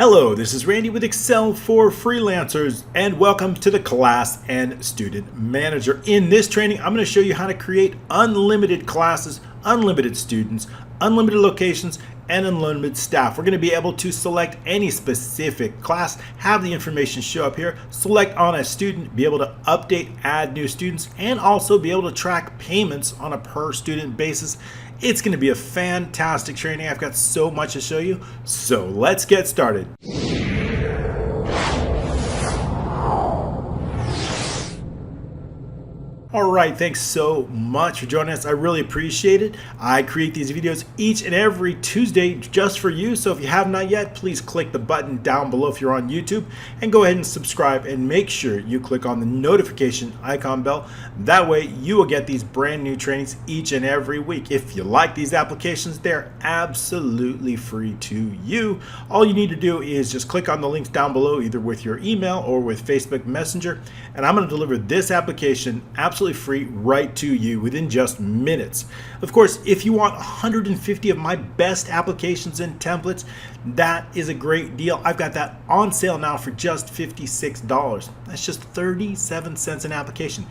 Hello, this is Randy with Excel for Freelancers, and welcome to the Class and Student Manager. In this training, I'm going to show you how to create unlimited classes, unlimited students, unlimited locations, and unlimited staff. We're going to be able to select any specific class, have the information show up here, select on a student, be able to update, add new students, and also be able to track payments on a per student basis. It's going to be a fantastic training. I've got so much to show you, so let's get started. All right, thanks so much for joining us. I really appreciate it. I create these videos each and every Tuesday just for you. So if you have not yet, please click the button down below if you're on YouTube and go ahead and subscribe, and make sure you click on the notification icon bell. That way you will get these brand new trainings each and every week. If you like these applications, they're absolutely free to you. All you need to do is just click on the links down below, either with your email or with Facebook Messenger, and I'm going to deliver this application absolutely free right to you within just minutes. Of course, if you want 150 of my best applications and templates, that is a great deal. I've got that on sale now for just $56. That's just 37 cents an application.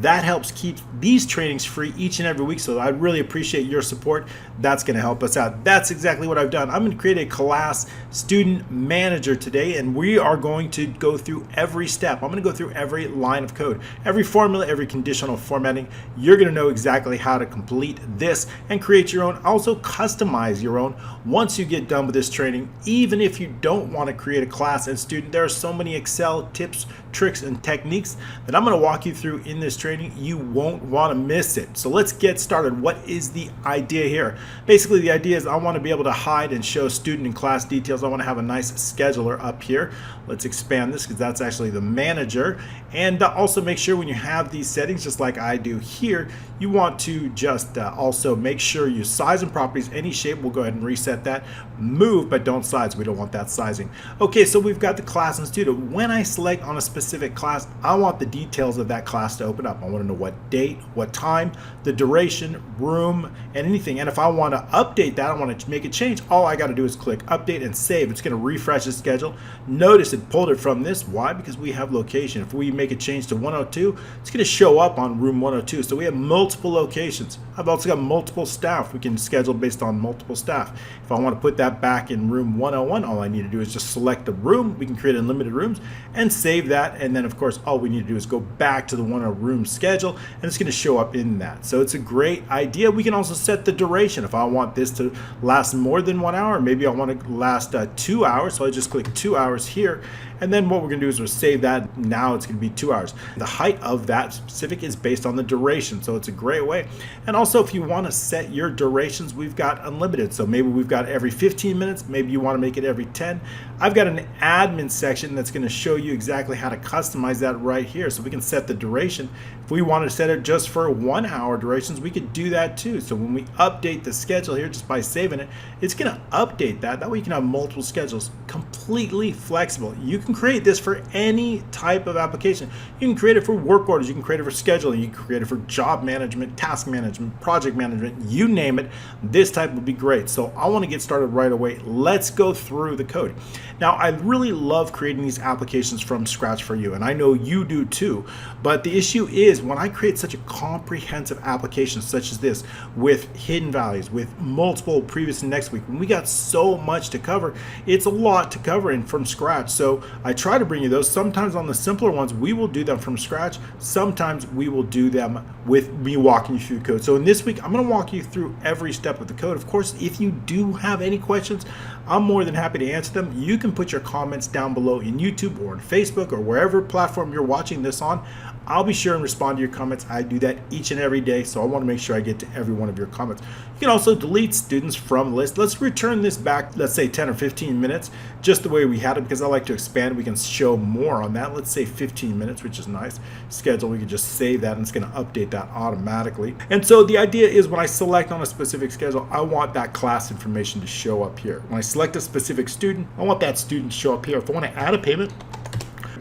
That helps keep these trainings free each and every week, so I really appreciate your support. That's going to help us out. That's exactly what I've done. I'm going to create a class student manager today, and we are going to go through every step. I'm going to go through every line of code, every formula, every conditional formatting. You're going to know exactly how to complete this and create your own, also customize your own once you get done with this training. Even if you don't want to create a class and student, there are so many Excel tips, tricks, and techniques that I'm going to walk you through in this training. You won't want to miss it. So let's get started. What is the idea here? Basically, the idea is I want to be able to hide and show student and class details. I want to have a nice scheduler up here. Let's expand this because that's actually the manager. And also make sure when you have these settings, just like I do here, you want to just also make sure you size and properties, any shape. We'll go ahead and reset that. Move, but don't size. We don't want that sizing. Okay, so we've got the class and student. When I select on a specific class, I want the details of that class to open up. I want to know what date, what time, the duration, room, and anything. And if I want to update that, I want to make a change, all I got to do is click update and save. It's going to refresh the schedule. Notice it pulled it from this. Why? Because we have location. If we make a change to 102, it's going to show up on room 102. So we have multiple locations. I've also got multiple staff. We can schedule based on multiple staff. If I want to put that back in room 101, all I need to do is just select the room. We can create unlimited rooms and save that. And then of course, all we need to do is go back to the 101 room schedule, and it's going to show up in that. So it's a great idea. We can also set the duration. If I want this to last more than 1 hour, maybe I want to last 2 hours. So I just click 2 hours here. And then what we're going to do is we'll save that. Now it's going to be 2 hours. The height of that specific is based on the duration. So it's a great way. And also, if you want to set your durations, we've got unlimited. So maybe we've got every 15 minutes. Maybe you want to make it every 10. I've got an admin section that's going to show you exactly how to customize that right here. So we can set the duration. If we want to set it just for 1 hour durations, we could do that too. So when we update the schedule here, just by saving it, it's going to update that. That way you can have multiple schedules, completely flexible. You can create this for any type of application. You can create it for work orders. You can create it for scheduling. You can create it for job management, task management, project management, you name it. This type would be great. So I want to get started right away. Let's go through the code. Now, I really love creating these applications from scratch for you, and I know you do too. But the issue is when I create such a comprehensive application such as this, with hidden values, with multiple previous and next week, when we got so much to cover, it's a lot to cover in from scratch. So I try to bring you those. Sometimes on the simpler ones, we will do them from scratch. Sometimes we will do them with me walking you through the code. So in this week, I'm going to walk you through every step of the code. Of course, if you do have any questions, I'm more than happy to answer them. You can put your comments down below in YouTube or on Facebook or wherever platform you're watching this on. I'll be sure and respond to your comments. I do that each and every day, so I want to make sure I get to every one of your comments. You can also delete students from the list. Let's return this back, let's say 10 or 15 minutes, just the way we had it, because I like to expand. We can show more on that. Let's say 15 minutes, which is nice. Schedule, we can just save that, and it's going to update that automatically. And so the idea is when I select on a specific schedule, I want that class information to show up here. When I select a specific student, I want that student to show up here. If I want to add a payment,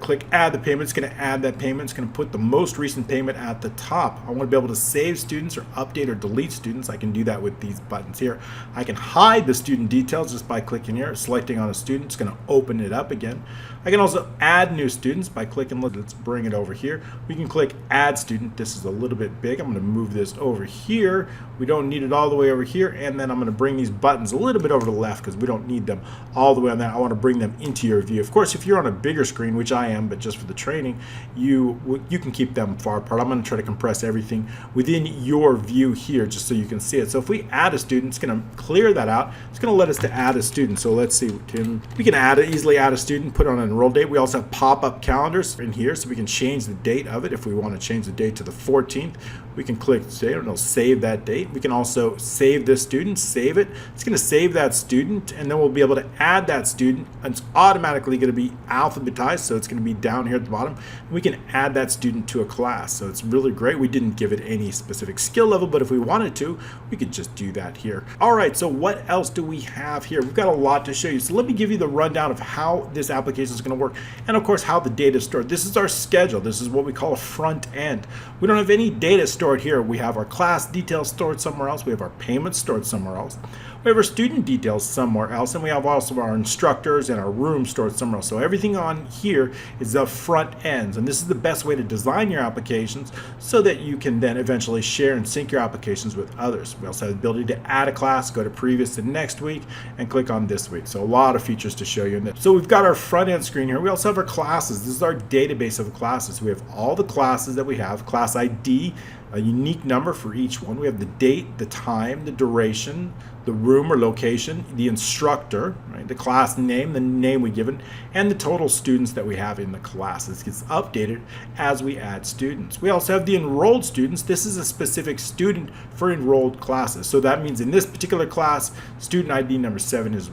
click add the payment. It's going to add that payment. It's going to put the most recent payment at the top. I want to be able to save students or update or delete students. I can do that with these buttons here. I can hide the student details just by clicking here, selecting on a student. It's going to open it up again. I can also add new students by clicking. Let's bring it over here. We can click add student. This is a little bit big. I'm going to move this over here. We don't need it all the way over here. And then I'm going to bring these buttons a little bit over to the left because we don't need them all the way on that. I want to bring them into your view. Of course, if you're on a bigger screen, which I am, but just for the training, you can keep them far apart. I'm going to try to compress everything within your view here just so you can see it. So if we add a student, it's going to clear that out. It's going to let us to add a student. So let's see, we can easily add a student, put on an enroll date. We also have pop-up calendars in here, so we can change the date of it. If we want to change the date to the 14th, we can click save, and it'll save that date. We can also save this student, save it. It's going to save that student, and then we'll be able to add that student. It's automatically going to be alphabetized, so it's going to be down here at the bottom. We can add that student to a class, so it's really great. We didn't give it any specific skill level, but if we wanted to, we could just do that here. All right, so what else do we have here? We've got a lot to show you, so let me give you the rundown of how this application is going to work, and of course how the data is stored. This is our schedule. This is what we call a front end. We don't have any data stored here. We have our class details stored somewhere else. We have our payments stored somewhere else. We have our student details somewhere else, and we have also our instructors and our room stored somewhere else. So everything on here is the front ends, and this is the best way to design your applications so that you can then eventually share and sync your applications with others. We also have the ability to add a class, go to previous and next week, and click on this week. So a lot of features to show you in this. So we've got our front end screen here. We also have our classes. This is our database of classes. We have all the classes that we have, class ID, a unique number for each one. We have the date, the time, the duration, the room or location, the instructor, right, the class name, the name we given, and the total students that we have in the class. This gets updated as we add students. We also have the enrolled students. This is a specific student for enrolled classes. So that means in this particular class, student ID number 7 is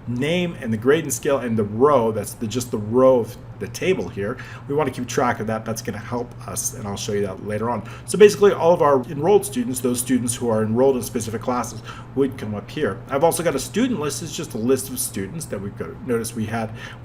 name and the grade and scale and the row. That's just the row of the table here. We want to keep track of that. That's going to help us, and I'll show you that later on. So basically all of our enrolled students, those students who are enrolled in specific classes, would come up here. I've also got a student list. It's just a list of students that we've got. Notice we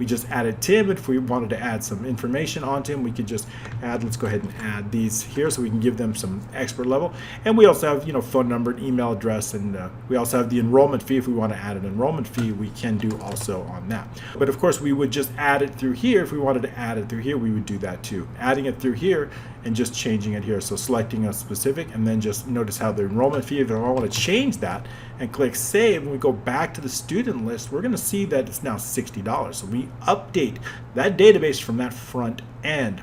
just added Tim. If we wanted to add some information onto him, we could just add, let's go ahead and add these here so we can give them some expert level. And we also have, phone number and email address, and we also have the enrollment fee. If we want to add an enrollment fee, we can do also on that. But of course we would just add it through here. If we wanted to add it through here, we would do that too. Adding it through here and just changing it here. So selecting a specific, and then just notice how the enrollment fee, if I want to change that and click save, and we go back to the student list, we're going to see that it's now $60. So we update that database from that front end.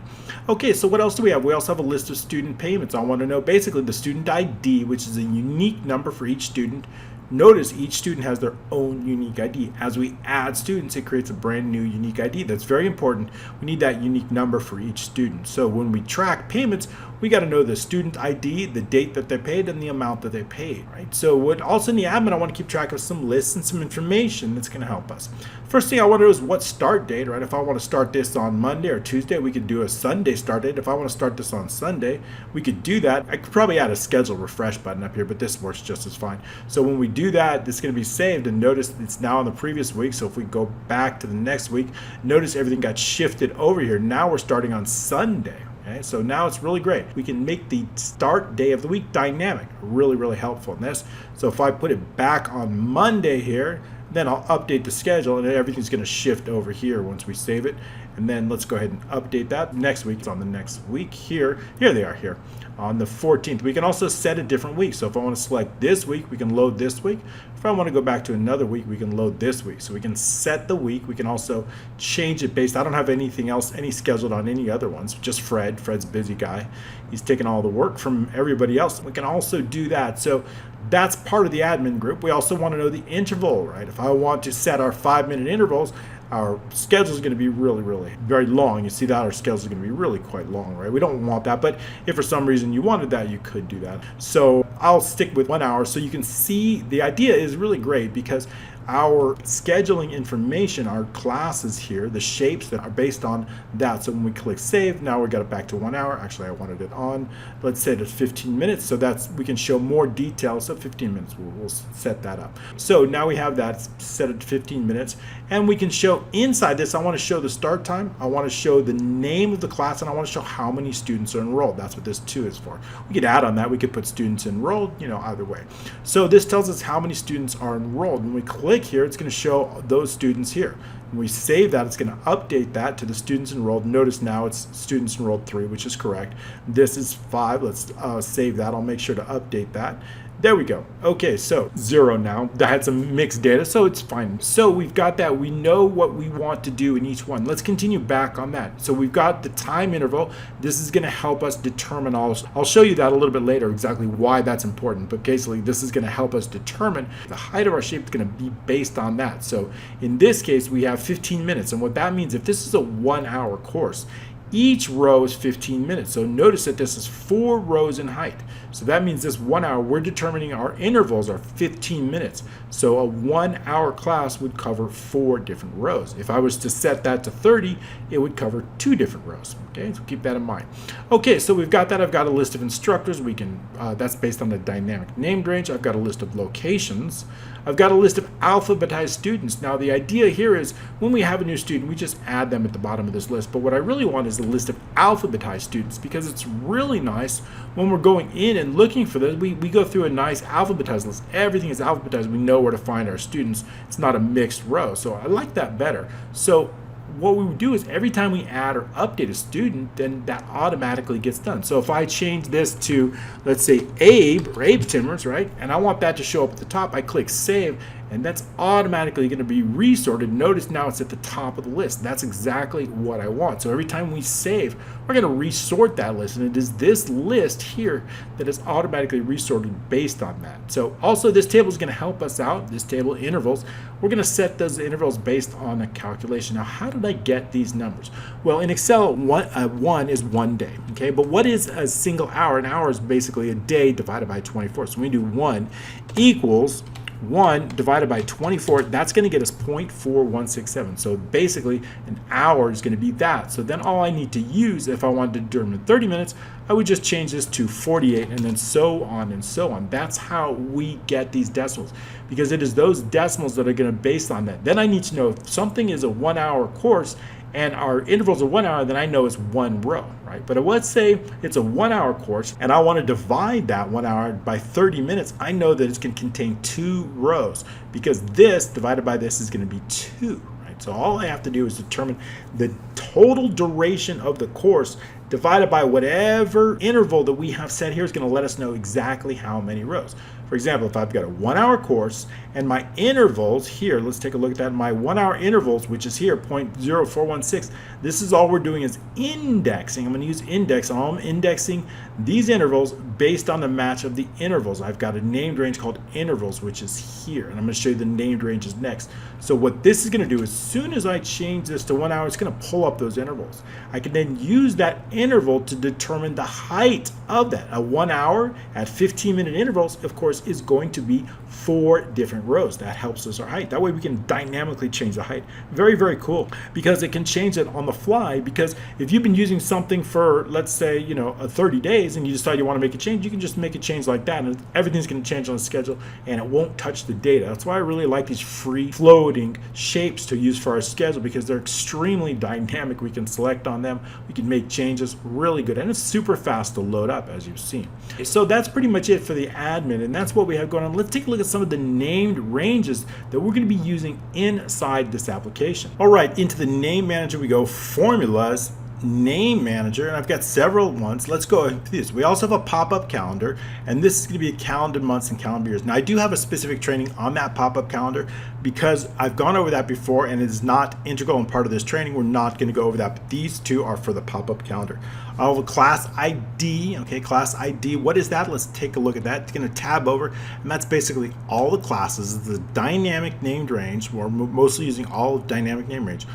Okay, so what else do we have? We also have a list of student payments. I want to know basically the student ID, which is a unique number for each student. Notice each student has their own unique ID. As we add students, it creates a brand new unique ID. That's very important. We need that unique number for each student. So when we track payments, we got to know the student ID, the date that they paid, and the amount that they paid, right? So what also in the admin, I want to keep track of some lists and some information that's going to help us. First thing I want to know is what start date, right? If I want to start this on Monday or Tuesday, we could do a Sunday start date. If I want to start this on Sunday, we could do that. I could probably add a schedule refresh button up here, but this works just as fine. So when we do that, it's going to be saved, and notice it's now on the previous week. So if we go back to the next week, notice everything got shifted over here. Now we're starting on Sunday. Okay, so now it's really great. We can make the start day of the week dynamic. Really, really helpful in this. So if I put it back on Monday here, then I'll update the schedule, and everything's going to shift over here once we save it. And then let's go ahead and update that. Next week, it's on the next week here. Here they are here on the 14th. We can also set a different week. So if I want to select this week, we can load this week. If I want to go back to another week, we can load this week. So we can set the week. We can also change it based. I don't have anything else, any scheduled on any other ones, just Fred. Fred's a busy guy. He's taking all the work from everybody else. We can also do that. So that's part of the admin group. We also want to know the interval, right? If I want to set our 5-minute intervals, our schedule is going to be really very long. You see that our schedule is going to be really quite long, right? We don't want that, but if for some reason you wanted that, you could do that. So I'll stick with 1 hour so you can see the idea is really great, because our scheduling information, our classes here, the shapes that are based on that. So when we click save, now we got it back to 1 hour. Actually, I wanted it on, let's say it's 15 minutes. So that's, we can show more details. So 15 minutes, we'll set that up. So now we have that set at 15 minutes, and we can show inside this, I want to show the start time, I want to show the name of the class, and I want to show how many students are enrolled. That's what this 2 is for. We could add on that, we could put students enrolled, either way. So this tells us how many students are enrolled. When we click here, it's going to show those students here. When we save that, it's going to update that to the students enrolled. Notice now it's students enrolled 3, which is correct. This is 5. Let's save that. I'll make sure to update that. There we go. Okay, so 0 now. That had some mixed data, so it's fine. So we've got that. We know what we want to do in each one. Let's continue back on that. So we've got the time interval. This is going to help us determine all. I'll show you that a little bit later, exactly why that's important. But basically, this is going to help us determine the height of our shape is going to be based on that. So in this case, we have 15 minutes. And what that means, if this is a 1 hour course, each row is 15 minutes. So notice that this is 4 rows in height. So that means this 1 hour, we're determining our intervals are 15 minutes. So a 1 hour class would cover 4 different rows. If I was to set that to 30, it would cover 2 different rows. Okay, so keep that in mind. Okay, so we've got that. I've got a list of instructors. We can, that's based on the dynamic named range. I've got a list of locations. I've got a list of alphabetized students. Now the idea here is when we have a new student, we just add them at the bottom of this list. But what I really want is a list of alphabetized students, because it's really nice when we're going in and looking for those. We go through a nice alphabetized list. Everything is alphabetized. We know where to find our students. It's not a mixed row. So I like that better. So what we would do is every time we add or update a student, then that automatically gets done. So if I change this to, let's say, Abe or Abe Timmers, right? And I want that to show up at the top, I click save, and that's automatically going to be resorted. Notice now it's at the top of the list. That's exactly what I want. So every time we save, we're going to resort that list, and it is this list here that is automatically resorted based on that. So also this table is going to help us out, this table intervals. We're going to set those intervals based on a calculation. Now, how did I get these numbers? Well, in Excel, one is 1 day, okay? But what is a single hour? An hour is basically a day divided by 24. So we do 1 equals 1 divided by 24, that's going to get us 0.4167. So basically an hour is going to be that. So then all I need to use, if I wanted to determine 30 minutes, I would just change this to 48, and then so on and so on. That's how we get these decimals, because it is those decimals that are going to be based on that. Then I need to know if something is a 1 hour course and our intervals are 1 hour, then I know it's 1 row, right? But let's say it's a 1 hour course and I want to divide that 1 hour by 30 minutes. I know that it's going to contain 2 rows, because this divided by this is going to be 2, right? So all I have to do is determine the total duration of the course divided by whatever interval that we have set here is going to let us know exactly how many rows. For example, if I've got a 1 hour course and my intervals here, let's take a look at that. My 1 hour intervals, which is here, 0.0416, this is all we're doing is indexing. I'm going to use index. I'm indexing these intervals based on the match of the intervals. I've got a named range called intervals, which is here. And I'm going to show you the named ranges next. So what this is going to do, as soon as I change this to 1 hour, it's going to pull up those intervals. I can then use that interval to determine the height of that. A 1 hour at 15-minute intervals, of course, is going to be 4 different rows. That helps us our height. That way we can dynamically change the height. Very, very cool, because it can change it on the fly. Because if you've been using something for, let's say, 30 days and you decide you want to make a change, you can just make a change like that, and everything's going to change on the schedule and it won't touch the data. That's why I really like these free floating shapes to use for our schedule, because they're extremely dynamic. We can select on them, we can make changes, really good, and it's super fast to load up, as you've seen. So that's pretty much it for the admin, and that's what we have going on. Let's take a look at some of the named ranges that we're going to be using inside this application. All right, into the name manager we go. Formulas, name manager, and I've got several ones. Let's go through this. We also have a pop-up calendar, and this is going to be a calendar months and calendar years. Now I do have a specific training on that pop-up calendar, because I've gone over that before and it is not integral and part of this training. We're not going to go over that, but these two are for the pop-up calendar. I have a class ID. Okay, class ID, what is that? Let's take a look at that. It's going to tab over, and that's basically all the classes, the dynamic named range. We're mostly using all of dynamic name range.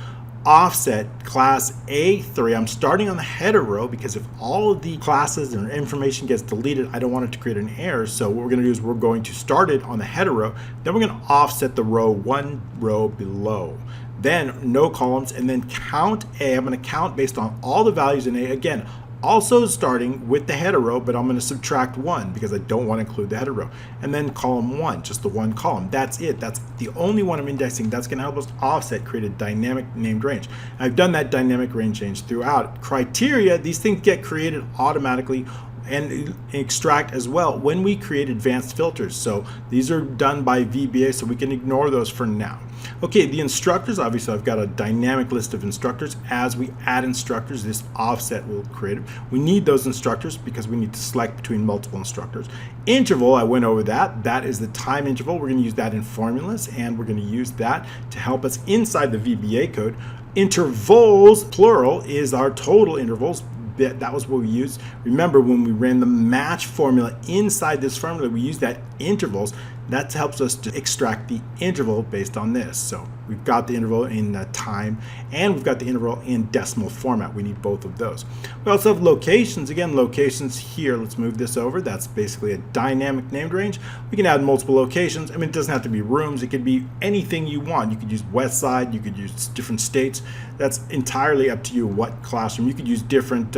offset class A3. I'm starting on the header row because if all of the classes and information gets deleted, I don't want it to create an error. So what we're going to do is we're going to start it on the header row. Then we're going to offset the row one row below. Then no columns, and then count A. I'm going to count based on all the values in A. Again, also starting with the header row, but I'm going to subtract 1 because I don't want to include the header row. And then column 1, just the one column. That's it. That's the only one I'm indexing. That's going to help us offset, create a dynamic named range. I've done that dynamic range change throughout. Criteria, these things get created automatically and extract as well when we create advanced filters. So these are done by VBA, so we can ignore those for now. Okay, the instructors, obviously I've got a dynamic list of instructors. As we add instructors, this offset will create it. We need those instructors because we need to select between multiple instructors. Interval, I went over that. That is the time interval. We're going to use that in formulas, and we're going to use that to help us inside the VBA code. Intervals, plural, is our total intervals. That was what we used. Remember, when we ran the match formula inside this formula, we used that intervals. That helps us to extract the interval based on this. So we've got the interval in time, and we've got the interval in decimal format. We need both of those. We also have locations. Again, locations here. Let's move this over. That's basically a dynamic named range. We can add multiple locations. I mean, it doesn't have to be rooms. It could be anything you want. You could use West Side. You could use different states. That's entirely up to you what classroom. You could use different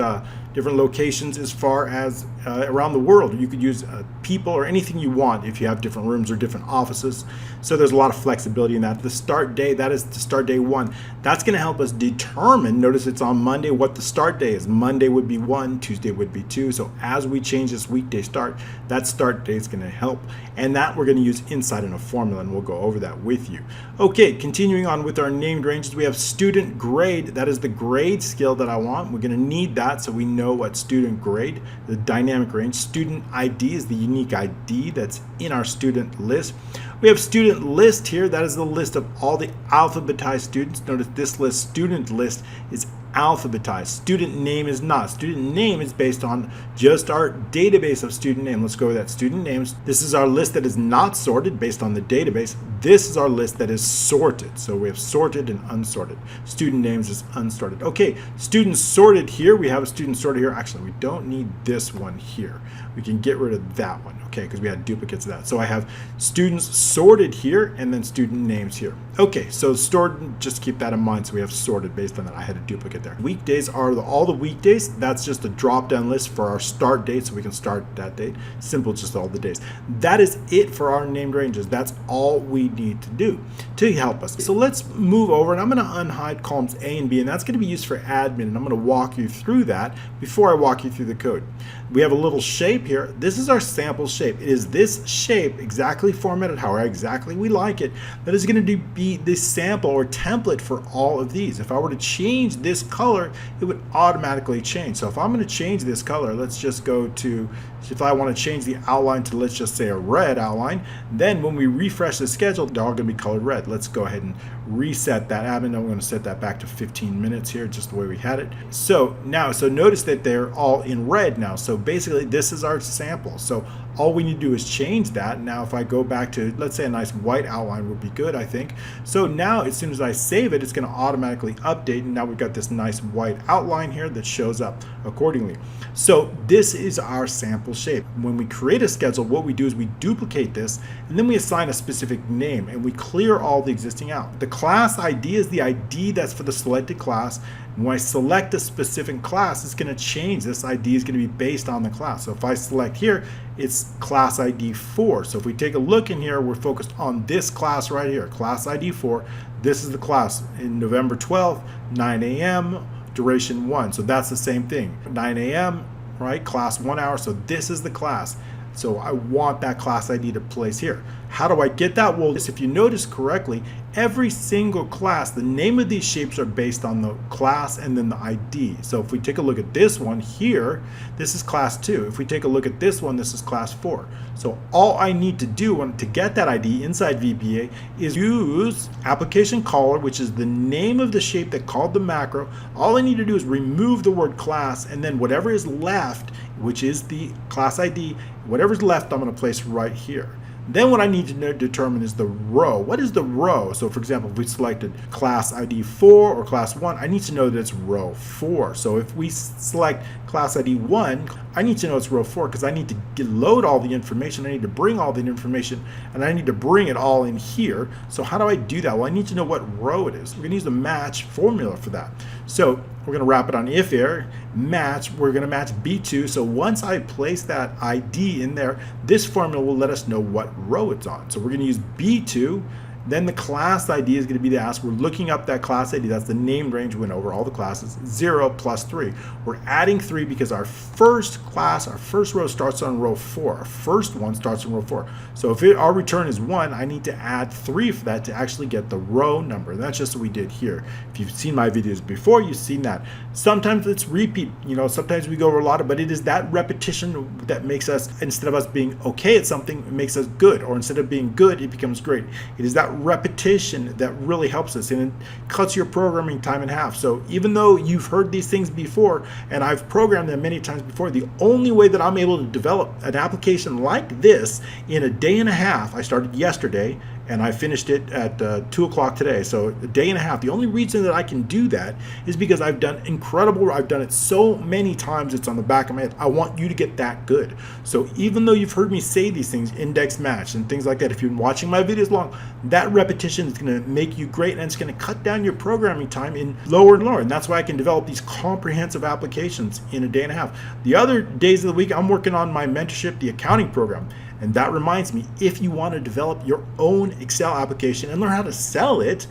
locations as far as around the world. You could use people or anything you want if you have different rooms or different offices. So there's a lot of flexibility in that. The start day, that is the start day 1. That's going to help us determine, notice it's on Monday, what the start day is. Monday would be 1, Tuesday would be 2. So as we change this weekday start, that start day is going to help. And that we're going to use inside in a formula, and we'll go over that with you. Okay, continuing on with our named ranges, we have student grade. That is the grade skill that I want. We're going to need that so we know what student grade, the dynamic range. Student ID is the unique ID that's in our student list. We have student list here. That is the list of all the alphabetized students. Notice this list, student list, is alphabetized. Student name is not. Student name is based on just our database of student name. Let's go with that. Student names. This is our list that is not sorted based on the database. This is our list that is sorted. So we have sorted and unsorted. Student names is unsorted. Okay, students sorted here. We have a student sorted here. Actually, we don't need this one here. We can get rid of that one, okay, because we had duplicates of that. So I have students sorted here and then student names here. Okay, so stored, just keep that in mind. So we have sorted based on that. I had a duplicate there. Weekdays are all the weekdays. That's just a drop-down list for our start date, so we can start that date. Simple, just all the days. That is it for our named ranges. That's all we need to do to help us. So let's move over, and I'm going to unhide columns A and B, and that's going to be used for admin, and I'm going to walk you through that before I walk you through the code. We have a little shape here. This is our sample shape. It is this shape exactly formatted however exactly we like it that is going to be the sample or template for all of these. If I were to change this color, it would automatically change. So if I'm going to change this color, let's just go to, if I want to change the outline to, let's just say, a red outline, then when we refresh the schedule, they're all going to be colored red. Let's go ahead and reset that admin. I'm going to set that back to 15 minutes here, just the way we had it. So now, so notice that they're all in red now. So basically this is our sample. So all we need to do is change that. Now if I go back to, let's say, a nice white outline would be good, I think. So now as soon as I save it, it's going to automatically update, and now we've got this nice white outline here that shows up accordingly. So this is our sample shape. When we create a schedule, what we do is we duplicate this, and then we assign a specific name, and we clear all the existing out. The class ID is the ID that's for the selected class. And when I select a specific class, it's going to change. This ID is going to be based on the class. So if I select here, it's class ID 4. So if we take a look in here, we're focused on this class right here, class ID 4. This is the class in November 12th, 9 a.m., duration 1. So that's the same thing, 9 a.m., right? Class 1 hour. So this is the class. So I want that class ID to place here. How do I get that? Well, if you notice correctly, every single class, the name of these shapes are based on the class and then the ID. So if we take a look at this one here, this is class 2. If we take a look at this one, this is class 4. So all I need to do to get that ID inside VBA is use application caller, which is the name of the shape that called the macro. All I need to do is remove the word class, and then whatever is left, which is the class ID, whatever's left, I'm going to place right here. Then what I need to determine is the row. What is the row? So for example, if we selected class ID 4 or class 1, I need to know that it's row 4. So if we select class ID 1, I need to know it's row 4 because I need to load all the information. I need to bring all the information, and I need to bring it all in here. So how do I do that? Well, I need to know what row it is. We're going to use the match formula for that. So we're going to wrap it on if here, match, we're going to match B2. So once I place that ID in there, this formula will let us know what row it's on. So we're going to use B2. Then the class ID is going to be the ask. We're looking up that class ID. That's the named range. We went over all the classes. 0 plus 3. We're adding 3 because our first class, our first row starts on row 4. Our first one starts on row 4. So if our return is 1, I need to add 3 for that to actually get the row number. And that's just what we did here. If you've seen my videos before, you've seen that. Sometimes it's repeat. Sometimes we go over a lot of, but it is that repetition that makes us, instead of us being okay at something, it makes us good. Or instead of being good, it becomes great. It is that repetition that really helps us, and it cuts your programming time in half. So even though you've heard these things before and I've programmed them many times before, the only way that I'm able to develop an application like this in a day and a half, I started yesterday and I finished it at 2 o'clock today. So a day and a half. The only reason that I can do that is because I've done it so many times, it's on the back of my head. I want you to get that good. So even though you've heard me say these things, index match and things like that, if you're watching my videos long, that repetition is going to make you great, and it's going to cut down your programming time in lower and lower. And that's why I can develop these comprehensive applications in a day and a half. The other days of the week, I'm working on my mentorship, the accounting program. And that reminds me, if you want to develop your own Excel application and learn how to sell it,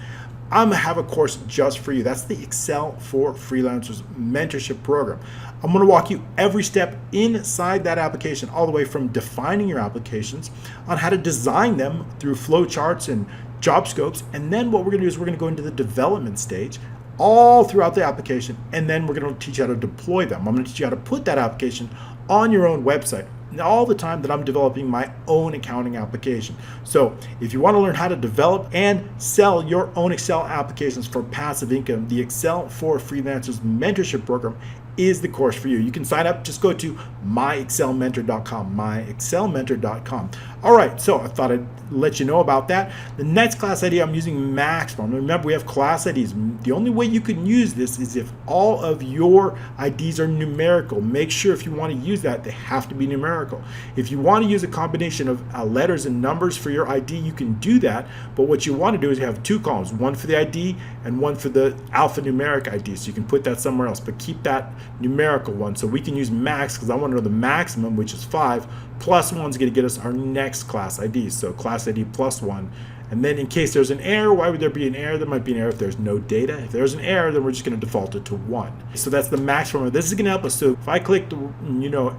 I'm going to have a course just for you. That's the Excel for Freelancers mentorship program. I'm going to walk you every step inside that application, all the way from defining your applications on how to design them through flowcharts and job scopes. And then what we're going to do is we're going to go into the development stage all throughout the application. And then we're going to teach you how to deploy them. I'm going to teach you how to put that application on your own website, all the time that I'm developing my own accounting application. So if you want to learn how to develop and sell your own Excel applications for passive income, the Excel for Freelancers mentorship program is the course for you. You can sign up. Just go to myexcelmentor.com, myexcelmentor.com. All right, so I thought I'd let you know about that. The next class ID, I'm using maximum. Remember, we have class IDs. The only way you can use this is if all of your IDs are numerical. Make sure if you want to use that, they have to be numerical. If you want to use a combination of letters and numbers for your ID, you can do that. But what you want to do is you have 2 columns, one for the ID and one for the alphanumeric ID. So you can put that somewhere else, but keep that numerical one. So we can use max because I want to know the maximum, which is 5, plus 1 is going to get us our next class ID. So class ID plus 1. And then in case there's an error, why would there be an error? There might be an error if there's no data. If there's an error, then we're just going to default it to 1. So that's the max formula. This is going to help us. So if I click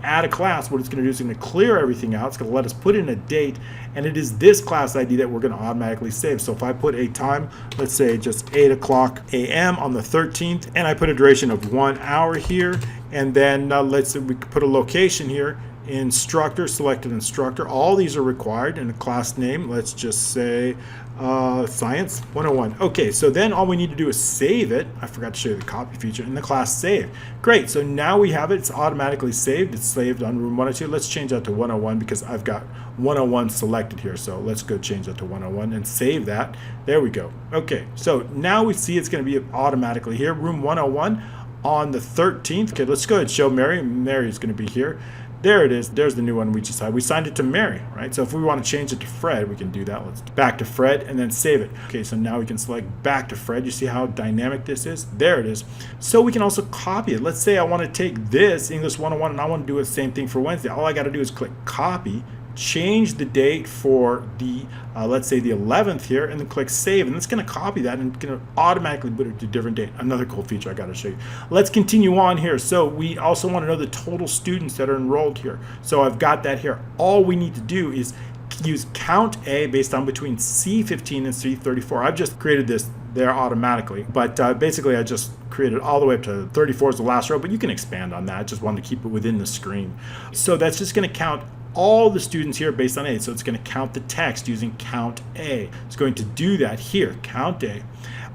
add a class, what it's going to do is it's going to clear everything out. It's going to let us put in a date, and it is this class ID that we're going to automatically save. So if I put a time, let's say just 8 o'clock a.m. on the 13th, and I put a duration of 1 hour here, and then let's say we could put a location here, instructor, selected instructor. All these are required, and a class name, let's just say Science 101. Okay, so then all we need to do is save it. I forgot to show you the copy feature in the class save. Great, so now we have it. It's automatically saved. It's saved on room 102. Let's change that to 101 because I've got 101 selected here. So let's go change that to 101 and save that. There we go. Okay, so now we see it's going to be automatically here. Room 101 on the 13th. Okay, let's go ahead and show Mary. Mary's going to be here. There it is. There's the new one we just had. We signed it to Mary, right? So if we want to change it to Fred, we can do that. Let's back to Fred and then save it. Okay, so now we can select back to Fred. You see how dynamic this is? There it is. So we can also copy it. Let's say I want to take this English 101 and I want to do the same thing for Wednesday. All I got to do is click copy, change the date for the let's say the 11th here, and then click save, and it's going to copy that and going to automatically put it to a different date. Another cool feature I got to show you. Let's continue on here. So we also want to know the total students that are enrolled here. So I've got that here. All we need to do is use count A based on between C15 and C34. I've just created this there automatically, but basically I just created all the way up to 34 is the last row, but you can expand on that. I just wanted to keep it within the screen. So that's just going to count all the students here based on A. So it's going to count the text using count A. It's going to do that here, count A.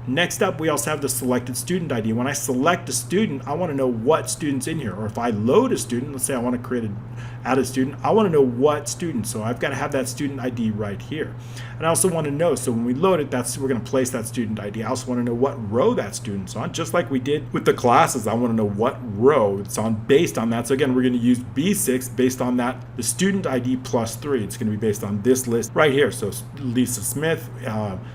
Next up, we also have the selected student ID. When I select a student, I want to know what student's in here. Or if I load a student, let's say I want to add a student, I want to know what student. So I've got to have that student ID right here. And I also want to know, so when we load it, we're going to place that student ID. I also want to know what row that student's on, just like we did with the classes. I want to know what row it's on based on that. So again, we're going to use B6 based on that, the student ID plus 3. It's going to be based on this list right here. So Lisa Smith,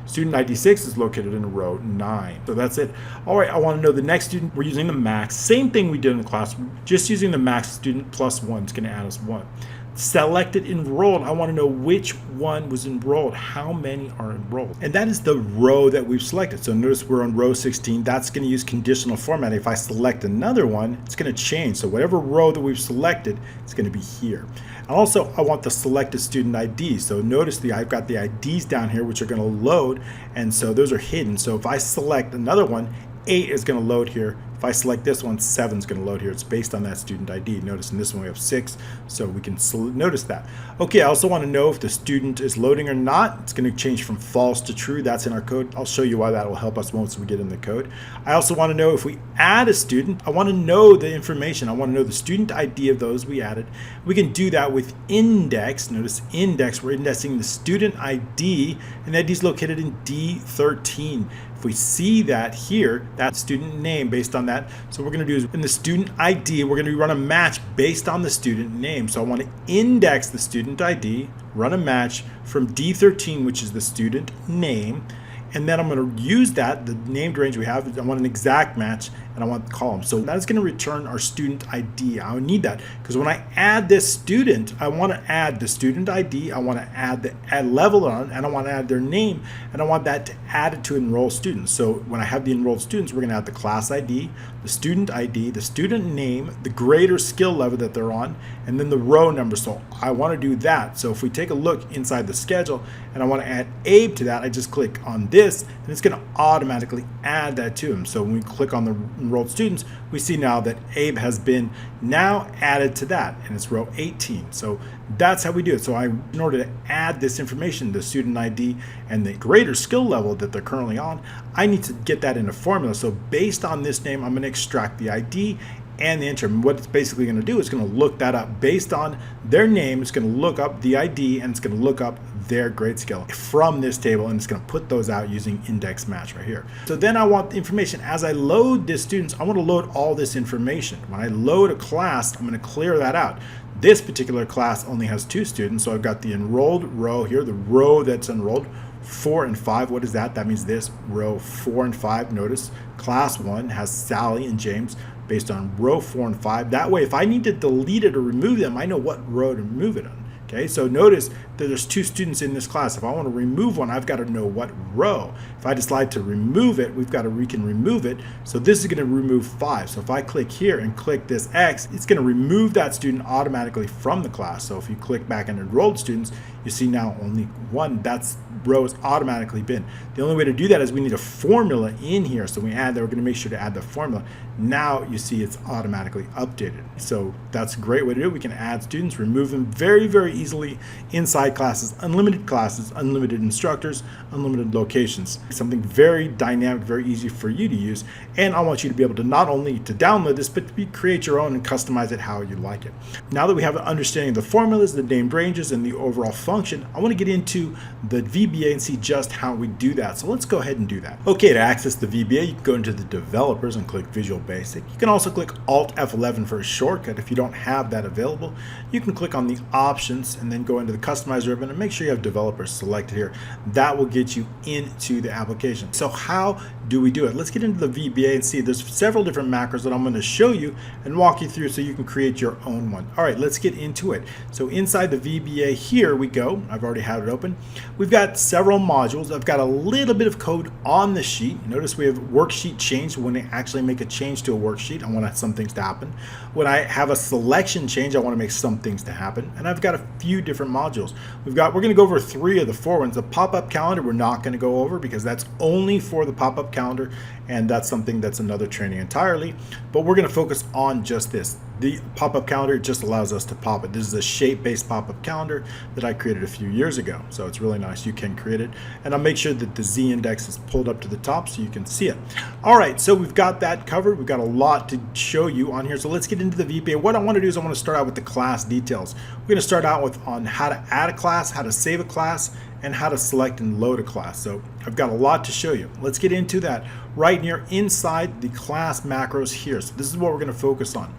student ID 6 is located in row 9. So that's it. All right, I want to know the next student. We're using the max. Same thing we did in the class, just using the max student plus 1. It's going to add us 1. Selected enrolled, I want to know which one was enrolled, how many are enrolled. And that is the row that we've selected. So notice we're on row 16. That's going to use conditional formatting. If I select another one, it's going to change. So whatever row that we've selected, it's going to be here. And also, I want the selected student ID. So notice I've got the IDs down here, which are going to load. And so those are hidden. So if I select another one, 8 is going to load here. If I select this one, 7 is going to load here. It's based on that student ID. Notice in this one we have 6, so we can notice that. Okay, I also want to know if the student is loading or not. It's going to change from false to true. That's in our code. I'll show you why that will help us once we get in the code. I also want to know if we add a student, I want to know the information. I want to know the student ID of those we added. We can do that with index. Notice index, we're indexing the student ID, and that ID is located in D13. If we see that here, that student name based on that. So what we're going to do is in the student ID, we're going to run a match based on the student name. So I want to index the student ID, run a match from D13, which is the student name. And then I'm going to use that, the named range we have, I want an exact match, and I want the column. So that's going to return our student ID. I need that because when I add this student, I want to add the student ID, I want to add the level on, and I want to add their name, and I want that to add it to enrolled students. So when I have the enrolled students, we're going to add the class ID, the student name, the grade or skill level that they're on, and then the row number. So I want to do that. So if we take a look inside the schedule and I want to add Abe to that, I just click on this and it's going to automatically add that to him. So when we click on the enrolled students, we see now that Abe has been now added to that, and it's row 18. So that's how we do it. So in order to add this information, the student ID and the grade or skill level that they're currently on, I need to get that in a formula. So based on this name, I'm going to extract the ID and the interim. What it's basically going to do is going to look that up based on their name. It's going to look up the ID and it's going to look up their grade scale from this table, and it's going to put those out using index match right here. So then I want the information as I load the students. I want to load all this information. When I load a class, I'm going to clear that out. This particular class only has 2 students, so I've got the enrolled row here, the row that's enrolled 4 and 5. What is that? That means this row 4 and 5. Notice class 1 has Sally and James based on row 4 and 5. That way, if I need to delete it or remove them, I know what row to remove it on. Okay, so notice that there's 2 students in this class. If I want to remove one, I've got to know what row. If I decide to remove it, we can remove it. So this is going to remove 5. So if I click here and click this X, it's going to remove that student automatically from the class. So if you click back on enrolled students, you see now only 1. That's row has automatically been. The only way to do that is we need a formula in here. So we add that, we're going to make sure to add the formula. Now you see it's automatically updated. So that's a great way to do it. We can add students, remove them very, very easily inside classes, unlimited instructors, unlimited locations. Something very dynamic, very easy for you to use. And I want you to be able to not only to download this, but to create your own and customize it how you like it. Now that we have an understanding of the formulas, the named ranges, and the overall function, I want to get into the VBA and see just how we do that. So let's go ahead and do that. Okay, to access the VBA, you can go into the developers and click Visual Basic. You can also click Alt F11 for a shortcut. If you don't have that available, you can click on the options and then go into the customize ribbon and make sure you have developers selected here. That will get you into the application. So how do we do it? Let's get into the VBA and see. There's several different macros that I'm going to show you and walk you through so you can create your own one. All right, let's get into it. So inside the VBA, here we go. I've already had it open. We've got several modules. I've got a little bit of code on the sheet. Notice we have worksheet change. When I actually make a change to a worksheet, I want some things to happen. When I have a selection change, I want to make some things to happen. And I've got a few different modules. We're going to go over 3 of the 4 ones. The pop-up calendar we're not going to go over because that's only for the pop-up calendar, and that's something that's another training entirely. But we're going to focus on just this. The pop-up calendar just allows us to pop it. This is a shape-based pop-up calendar that I created a few years ago. So it's really nice. You can create it. And I'll make sure that the Z index is pulled up to the top so you can see it. All right, so we've got that covered. We've got a lot to show you on here. So let's get into the VBA. What I want to do is I want to start out with the class details. We're going to start out with on how to add a class, how to save a class, and how to select and load a class. So I've got a lot to show you. Let's get into that right here inside the class macros here. So this is what we're going to focus on.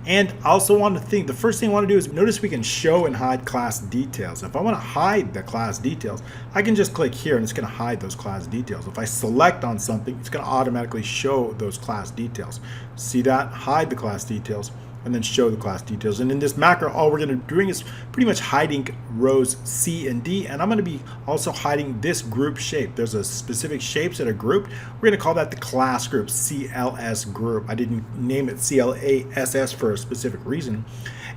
And I also want to think, the first thing I want to do is notice we can show and hide class details. If I want to hide the class details, I can just click here and it's going to hide those class details. If I select on something, it's going to automatically show those class details. See that? Hide the class details and then show the class details. And in this macro, all we're going to be doing is pretty much hiding rows C and D, and I'm going to be also hiding this group shape. There's a specific shapes that are grouped. We're going to call that the class group, CLS group. I didn't name it CLASS for a specific reason,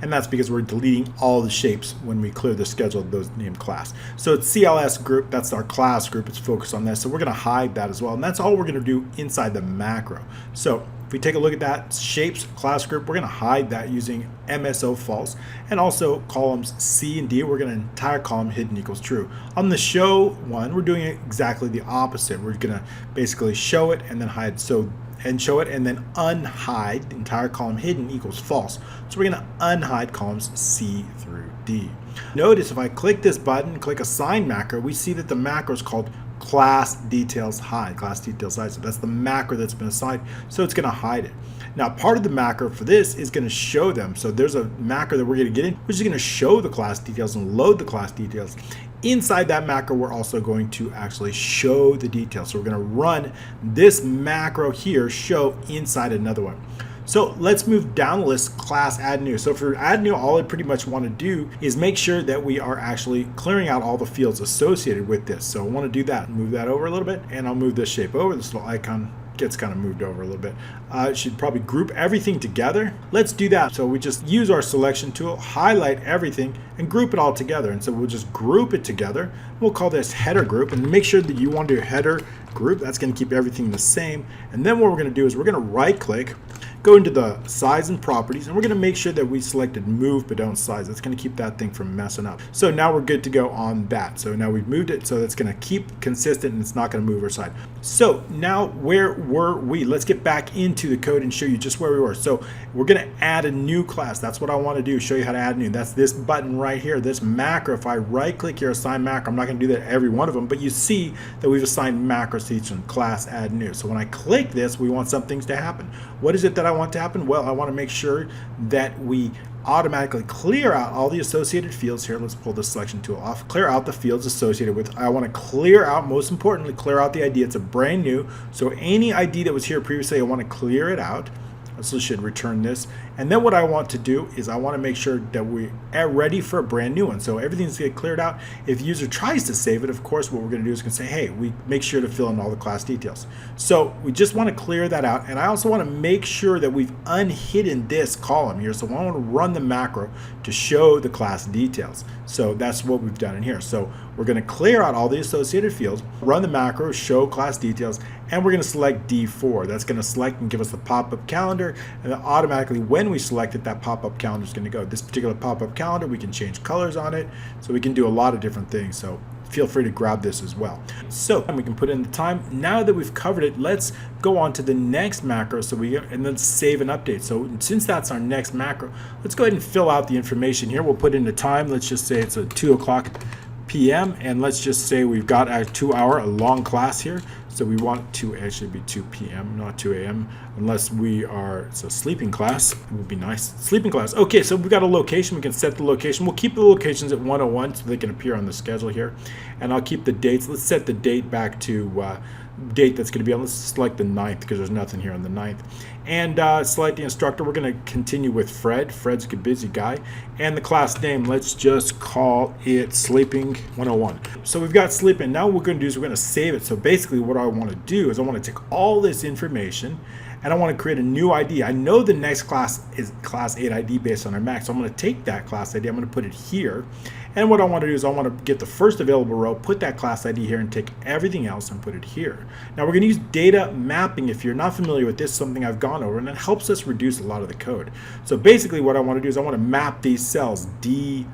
and that's because we're deleting all the shapes when we clear the schedule of those named class. So it's CLS group, that's our class group, it's focused on this. So we're going to hide that as well, and that's all we're going to do inside the macro. So if we take a look at that shapes class group, we're going to hide that using MSO false, and also columns C and D, we're going to entire column hidden equals true. On the show one, we're doing exactly the opposite. We're going to basically show it and then hide. So and show it and then unhide the entire column hidden equals false. So we're going to unhide columns C through D. Notice if I click this button, click assign macro, we see that the macro is called class details hide, class details hide. So that's the macro that's been assigned. So it's going to hide it. Now part of the macro for this is going to show them. So there's a macro that we're going to get in, which is going to show the class details and load the class details. Inside that macro, we're also going to actually show the details. So we're going to run this macro here, show inside another one. So let's move down the list, class add new. So for add new, all I pretty much want to do is make sure that we are actually clearing out all the fields associated with this. So I want to do that, move that over a little bit, and I'll move this shape over. This little icon gets kind of moved over a little bit. It should probably group everything together. Let's do that. So we just use our selection tool, highlight everything, and group it all together. And so we'll just group it together. We'll call this header group, and make sure that you want to do header group. That's going to keep everything the same. And then what we're going to do is we're going to right click, go into the size and properties, and we're going to make sure that we selected move but don't size. That's going to keep that thing from messing up. So now we're good to go on that. So now we've moved it, so that's going to keep consistent and it's not going to move our side. So now where were we? Let's get back into the code and show you just where we were. So we're going to add a new class. That's what I want to do, show you how to add new. That's this button right here, this macro. If I right click here, assign macro, I'm not going to do that every one of them, but you see that we've assigned macros to each one, class add new. So when I click this, we want some things to happen. What is it that I want to happen? Well, I want to make sure that we automatically clear out all the associated fields here. Let's pull the selection tool off. Clear out the fields associated with. I want to clear out, most importantly, clear out the ID. It's a brand new. So any ID that was here previously, I want to clear it out. So should return this. And then what I want to do is I want to make sure that we are ready for a brand new one. So everything's get cleared out. If the user tries to save it, of course, what we're going to do is going to say, hey, we make sure to fill in all the class details. So we just want to clear that out. And I also want to make sure that we've unhidden this column here. So I want to run the macro to show the class details. So that's what we've done in here. So we're going to clear out all the associated fields, run the macro, show class details, and we're going to select D4. That's going to select and give us the pop-up calendar, and then automatically when we select it, that pop-up calendar is going to go. This particular pop-up calendar, we can change colors on it, so we can do a lot of different things. So feel free to grab this as well. So we can put in the time. Now that we've covered it, let's go on to the next macro. And then save and update. So since that's our next macro, let's go ahead and fill out the information here. We'll put in the time. Let's just say it's a 2 o'clock p.m. and let's just say we've got our 2-hour a long class here. So we want to actually be 2 p.m. not 2 a.m. unless it's a sleeping class. It would be nice. Sleeping class. Okay, so we've got a location. We can set the location. We'll keep the locations at 101 so they can appear on the schedule here. And I'll keep the dates. Let's set the date back to date that's going to be on. Let's select the 9th because there's nothing here on the 9th. And select the instructor. We're going to continue with Fred. Fred's a busy guy. And the class name, let's just call it Sleeping 101. So we've got sleeping. Now what we're going to do is we're going to save it. So basically what I want to do is I want to take all this information and I want to create a new ID. I know the next class is class 8 ID based on our max. So I'm going to take that class ID. I'm going to put it here. And what I want to do is I want to get the first available row, put that class ID here, and take everything else and put it here. here. Now we're going to use data mapping. If you're not familiar with this, something I've gone over, and it helps us reduce a lot of the code. So basically what I want to do is I want to map these cells D4,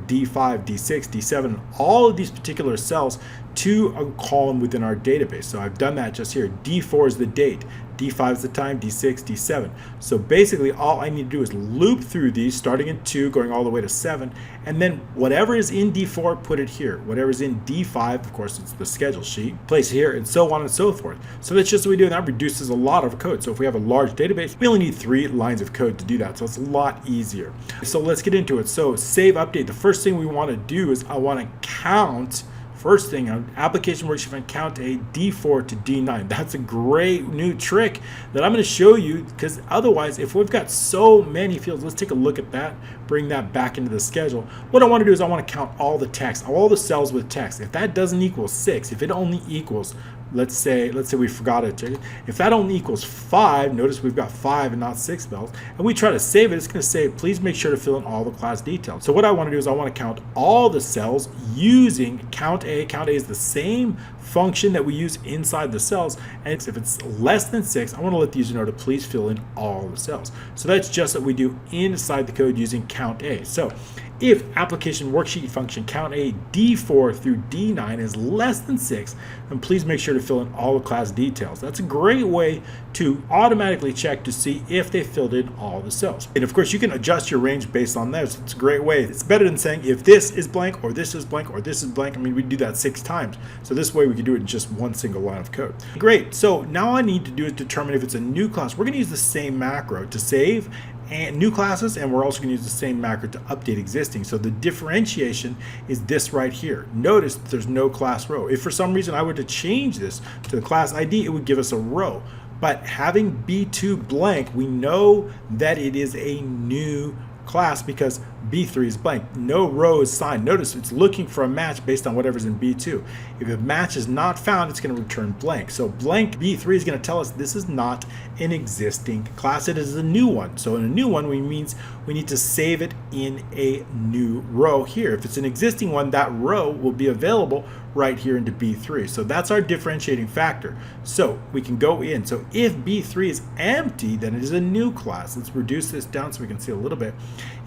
D5, D6, D7, all of these particular cells to a column within our database. So I've done that just here. D4 is the date, D5 is the time, D6, D7. So basically all I need to do is loop through these, starting in 2, going all the way to 7, and then whatever is in D4, put it here. Whatever is in D5, of course it's the schedule sheet, place here, and so on and so forth. So that's just what we do, and that reduces a lot of code. So if we have a large database, we only need 3 lines of code to do that, so it's a lot easier. So let's get into it. So save, update. The first thing we want to do is I want to count. First thing on application worksheet, and count a D4 to D9. That's a great new trick that I'm going to show you, because otherwise, if we've got so many fields, let's take a look at that, bring that back into the schedule. What I want to do is I want to count all the text, all the cells with text. If that doesn't equal 6, if it only equals, let's say we forgot it. If that only equals 5, notice we've got 5 and not 6 cells, and we try to save it, it's going to say, please make sure to fill in all the class details. So what I want to do is I want to count all the cells using count A. Count A is the same function that we use inside the cells, and if it's less than 6, I want to let the user know to please fill in all the cells. So that's just what we do inside the code using count A. So if application worksheet function count A D4 through D9 is less than 6, then please make sure to fill in all the class details. That's a great way to automatically check to see if they filled in all the cells. And of course, you can adjust your range based on this. It's a great way. It's better than saying if this is blank or this is blank or this is blank. I mean, we do that 6 times. So this way we can do it in just one single line of code. Great. So now all I need to do is determine if it's a new class. We're going to use the same macro to save and new classes, and we're also going to use the same macro to update existing. So the differentiation is this right here. Notice there's no class row. If for some reason I were to change this to the class ID, it would give us a row. But having B2 blank, we know that it is a new class because B3 is blank. No row is signed. Notice it's looking for a match based on whatever's in B2. If a match is not found, it's going to return blank. So blank B3 is going to tell us this is not an existing class. It is a new one. So in a new one, means we need to save it in a new row here. If it's an existing one, that row will be available right here into B3. So that's our differentiating factor. So we can go in. So if B3 is empty, then it is a new class. Let's reduce this down so we can see a little bit.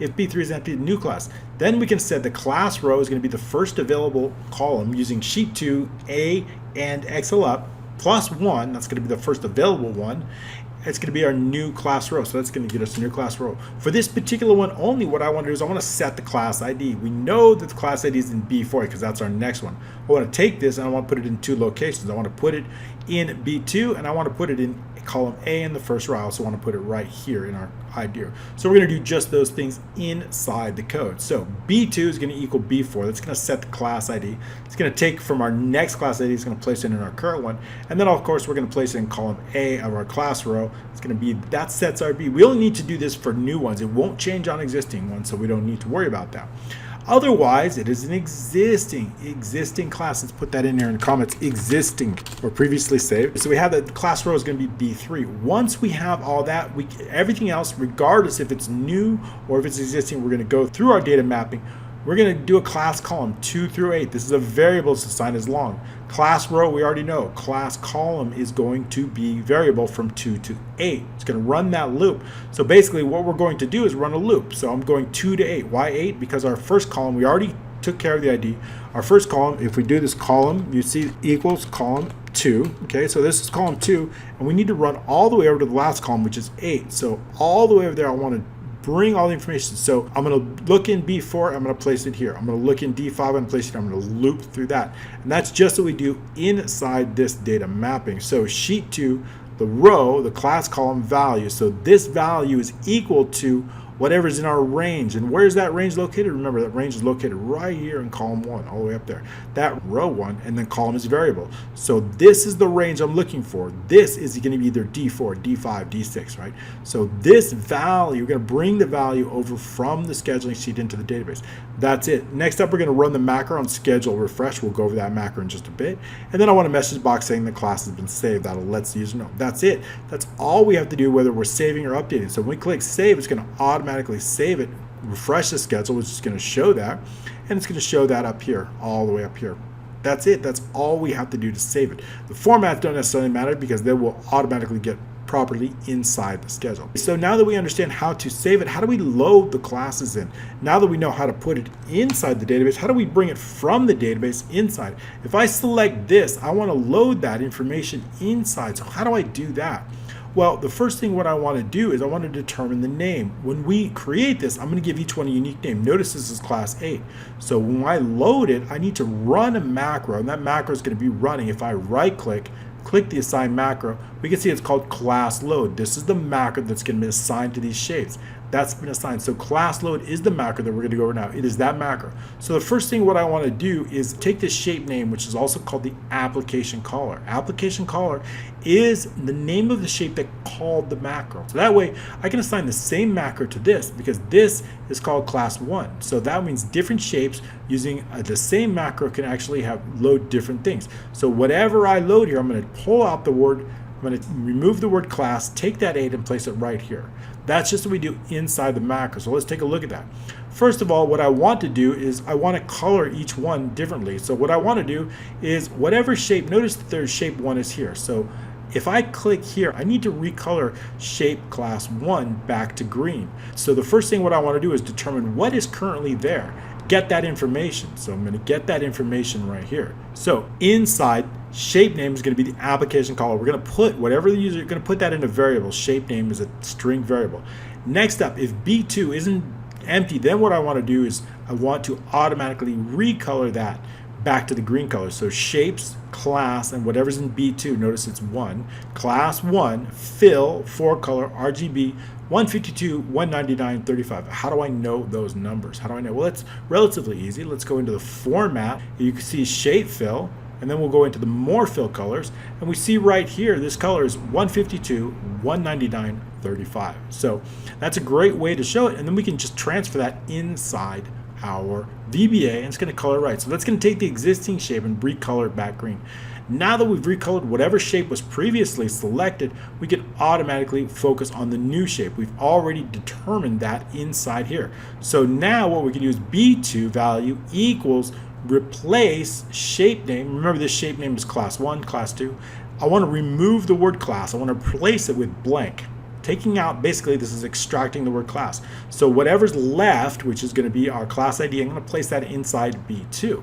If B3 is empty, new class. Then we can set the class row is going to be the first available column using sheet 2, A, and XLUp plus 1. That's going to be the first available one. It's going to be our new class row. So that's going to get us a new class row. For this particular one only, what I want to do is I want to set the class ID. We know that the class ID is in B4 because that's our next one. I want to take this and I want to put it in 2 locations. I want to put it in B2 and I want to put it in column A in the first row. I also want to put it right here in our ID. So we're going to do just those things inside the code. So B2 is going to equal B4. That's going to set the class ID. It's going to take from our next class ID. It's going to place it in our current one. And then of course we're going to place it in column A of our class row. It's going to be, that sets our B. We only need to do this for new ones. It won't change on existing ones, so we don't need to worry about that. Otherwise, it is an existing class. Let's put that in there in the comments, existing or previously saved. So we have that class row is going to be B3. Once we have all that, everything else, regardless if it's new or if it's existing, we're going to go through our data mapping. We're going to do a class column 2 through 8. This is a variable that's assigned as long. Class row, we already know. Class column is going to be variable from 2 to 8. It's going to run that loop. So basically what we're going to do is run a loop. So I'm going 2 to 8. Why 8? Because our first column, we already took care of the ID. Our first column, if we do this column, you see equals column 2. Okay, so this is column 2. And we need to run all the way over to the last column, which is 8. So all the way over there, I want to bring all the information. So I'm going to look in B4, I'm going to place it here. I'm going to look in D5 and place it. I'm going to loop through that. And that's just what we do inside this data mapping. So sheet 2, the row, the class column value. So this value is equal to whatever's in our range. And where's that range located? Remember, that range is located right here in column 1, all the way up there. That row 1, and then column is variable. So this is the range I'm looking for. This is going to be either D4, D5, D6, right? So this value, we're going to bring the value over from the scheduling sheet into the database. That's it. Next up, we're going to run the macro on schedule refresh. We'll go over that macro in just a bit. And then I want a message box saying the class has been saved. That'll let the user know. That's it. That's all we have to do, whether we're saving or updating. So when we click save, it's going to automatically save it, refresh the schedule, which is going to show that, and it's going to show that up here, all the way up here. That's it. That's all we have to do to save it. The formats don't necessarily matter because they will automatically get properly inside the schedule. So now that we understand how to save it, how do we load the classes in? Now that we know how to put it inside the database, how do we bring it from the database inside? If I select this, I want to load that information inside. So how do I do that? Well, the first thing what I want to do is I want to determine the name. When we create this, I'm going to give each one a unique name. Notice this is class 8. So when I load it, I need to run a macro, and that macro is going to be running. If I right click the assign macro, we can see it's called class load. This is the macro that's going to be assigned to these shapes. That's been assigned. So class load is the macro that we're going to go over now. It is that macro. So the first thing what I want to do is take this shape name, which is also called the application caller. Application caller is the name of the shape that called the macro. So that way I can assign the same macro to this because this is called class 1. So that means different shapes using the same macro can actually have load different things. So whatever I load here, I'm going to pull out the word, I'm going to remove the word class, take that 8 and place it right here. That's just what we do inside the macro. So let's take a look at that. First of all, what I want to do is I want to color each one differently. So what I want to do is whatever shape, notice that there's shape 1 is here. So if I click here, I need to recolor shape class 1 back to green. So the first thing what I want to do is determine what is currently there. Get that information. So I'm going to get that information right here. So inside shape name is going to be the application caller. We're going to put whatever the user, you're going to put that in a variable. Shape name is a string variable. Next up, if B2 isn't empty, then what I want to do is I want to automatically recolor that back to the green color. So shapes, class, and whatever's in B2, notice it's 1. Class 1, fill, 4 color, RGB, 152, 199, 35. How do I know those numbers? How do I know? Well, it's relatively easy. Let's go into the format. You can see shape fill, and then we'll go into the more fill colors, and we see right here this color is 152, 199, 35. So that's a great way to show it, and then we can just transfer that inside our VBA, and it's going to color right. So that's going to take the existing shape and recolor it back green. Now that we've recolored whatever shape was previously selected, we can automatically focus on the new shape. We've already determined that inside here. So now what we can do is B2 value equals replace shape name. Remember, this shape name is class 1, class 2. I want to remove the word class. I want to replace it with blank. Taking out, basically, this is extracting the word class. So whatever's left, which is going to be our class ID, I'm going to place that inside B2.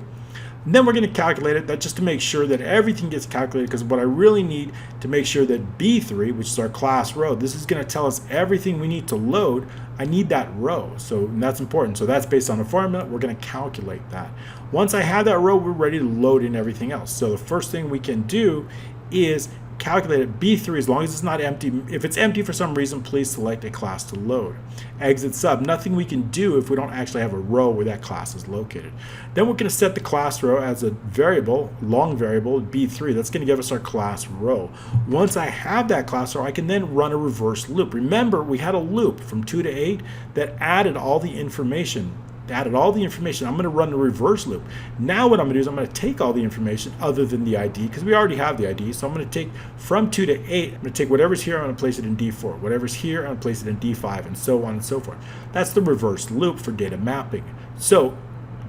And then we're going to calculate it, that just to make sure that everything gets calculated, because what I really need to make sure that B3, which is our class row, this is going to tell us everything we need to load. I need that row, so that's important. So that's based on a formula. We're going to calculate that. Once I have that row, we're ready to load in everything else. So the first thing we can do is calculate it. B3, as long as it's not empty. If it's empty for some reason, please select a class to load. Exit sub, nothing we can do if we don't actually have a row where that class is located. Then we're going to set the class row as a variable, long variable, B3. That's going to give us our class row. Once I have that class row, I can then run a reverse loop. Remember, we had a loop from 2 to 8 that added all the information. I'm going to run a reverse loop. Now what I'm going to do is I'm going to take all the information other than the ID, because we already have the ID. So I'm going to take from 2 to 8, I'm going to take whatever's here, I'm going to place it in D4. Whatever's here, I'm going to place it in D5, and so on and so forth. That's the reverse loop for data mapping. So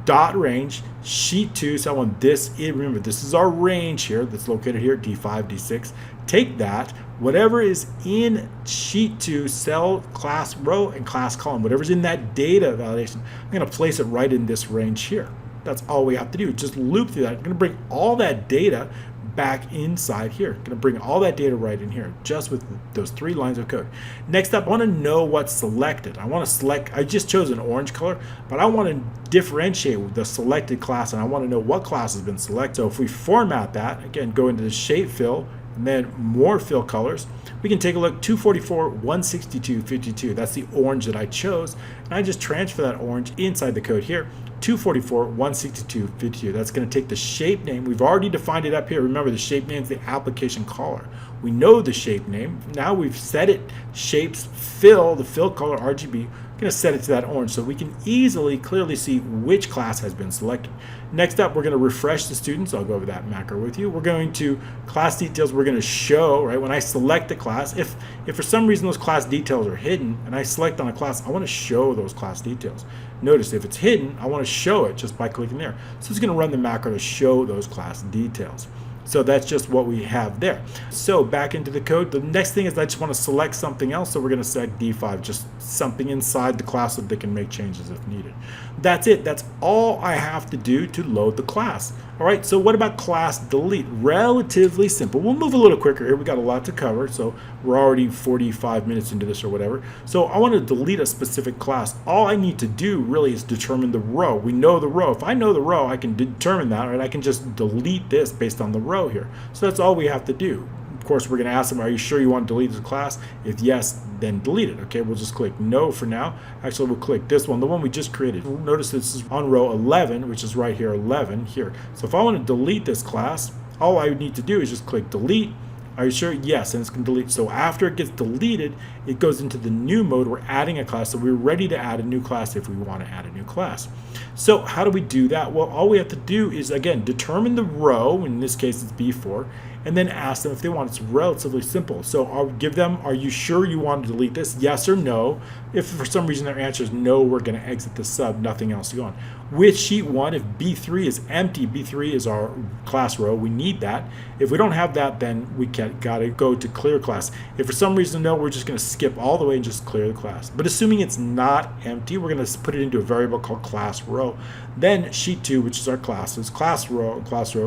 dot range, sheet 2, so I want this in. Remember, this is our range here that's located here, D5, D6. Take that, whatever is in sheet 2, cell, class row, and class column, whatever's in that data validation, I'm going to place it right in this range here. That's all we have to do. Just loop through that. I'm going to bring all that data back inside here. I'm going to bring all that data right in here, just with those 3 lines of code. Next up, I want to know what's selected. I want to select, I just chose an orange color, but I want to differentiate with the selected class, and I want to know what class has been selected. So if we format that, again, go into the shape fill, and then more fill colors, we can take a look. 244, 162, 52. That's the orange that I chose, and I just transfer that orange inside the code here. 244, 162, 52. That's going to take the shape name. We've already defined it up here. Remember, the shape name is the application caller. We know the shape name. Now we've set it, shapes, fill, the fill color, RGB. I'm going to set it to that orange so we can easily, clearly see which class has been selected. Next up, we're going to refresh the students. I'll go over that macro with you. We're going to class details. We're going to show, right, when I select the class, if for some reason those class details are hidden and I select on a class, I want to show those class details. Notice if it's hidden, I want to show it just by clicking there. So it's going to run the macro to show those class details. So that's just what we have there. So back into the code. The next thing is I just want to select something else. So we're going to select D5, just something inside the class so they can make changes if needed. That's it. That's all I have to do to load the class. All right, so what about class delete? Relatively simple. We'll move a little quicker here. We got a lot to cover, so we're already 45 minutes into this or whatever. So I want to delete a specific class. All I need to do really is determine the row. We know the row. If I know the row, I can determine that, right? I can just delete this based on the row here. So that's all we have to do. Of course, we're going to ask them, are you sure you want to delete this class? If yes, then delete it. Okay, we'll just click no for now. Actually, we'll click this one, the one we just created. Notice this is on row 11, which is right here, 11 here. So if I want to delete this class, all I need to do is just click delete. Are you sure? Yes, and it's going to delete. So after it gets deleted, it goes into the new mode. We're adding a class, so we're ready to add a new class if we want to add a new class. So how do we do that? Well, all we have to do is, again, determine the row. In this case, it's B4, and then ask them if they want. It's relatively simple. So I'll give them, are you sure you want to delete this? Yes or no. If for some reason their answer is no, we're going to exit the sub, nothing else to go on. With sheet 1, if B3 is empty, B3 is our class row, we need that. If we don't have that, then we got to go to clear class. If for some reason no, we're just going to skip all the way and just clear the class. But assuming it's not empty, we're going to put it into a variable called class row. Then sheet 2, which is our classes, class row,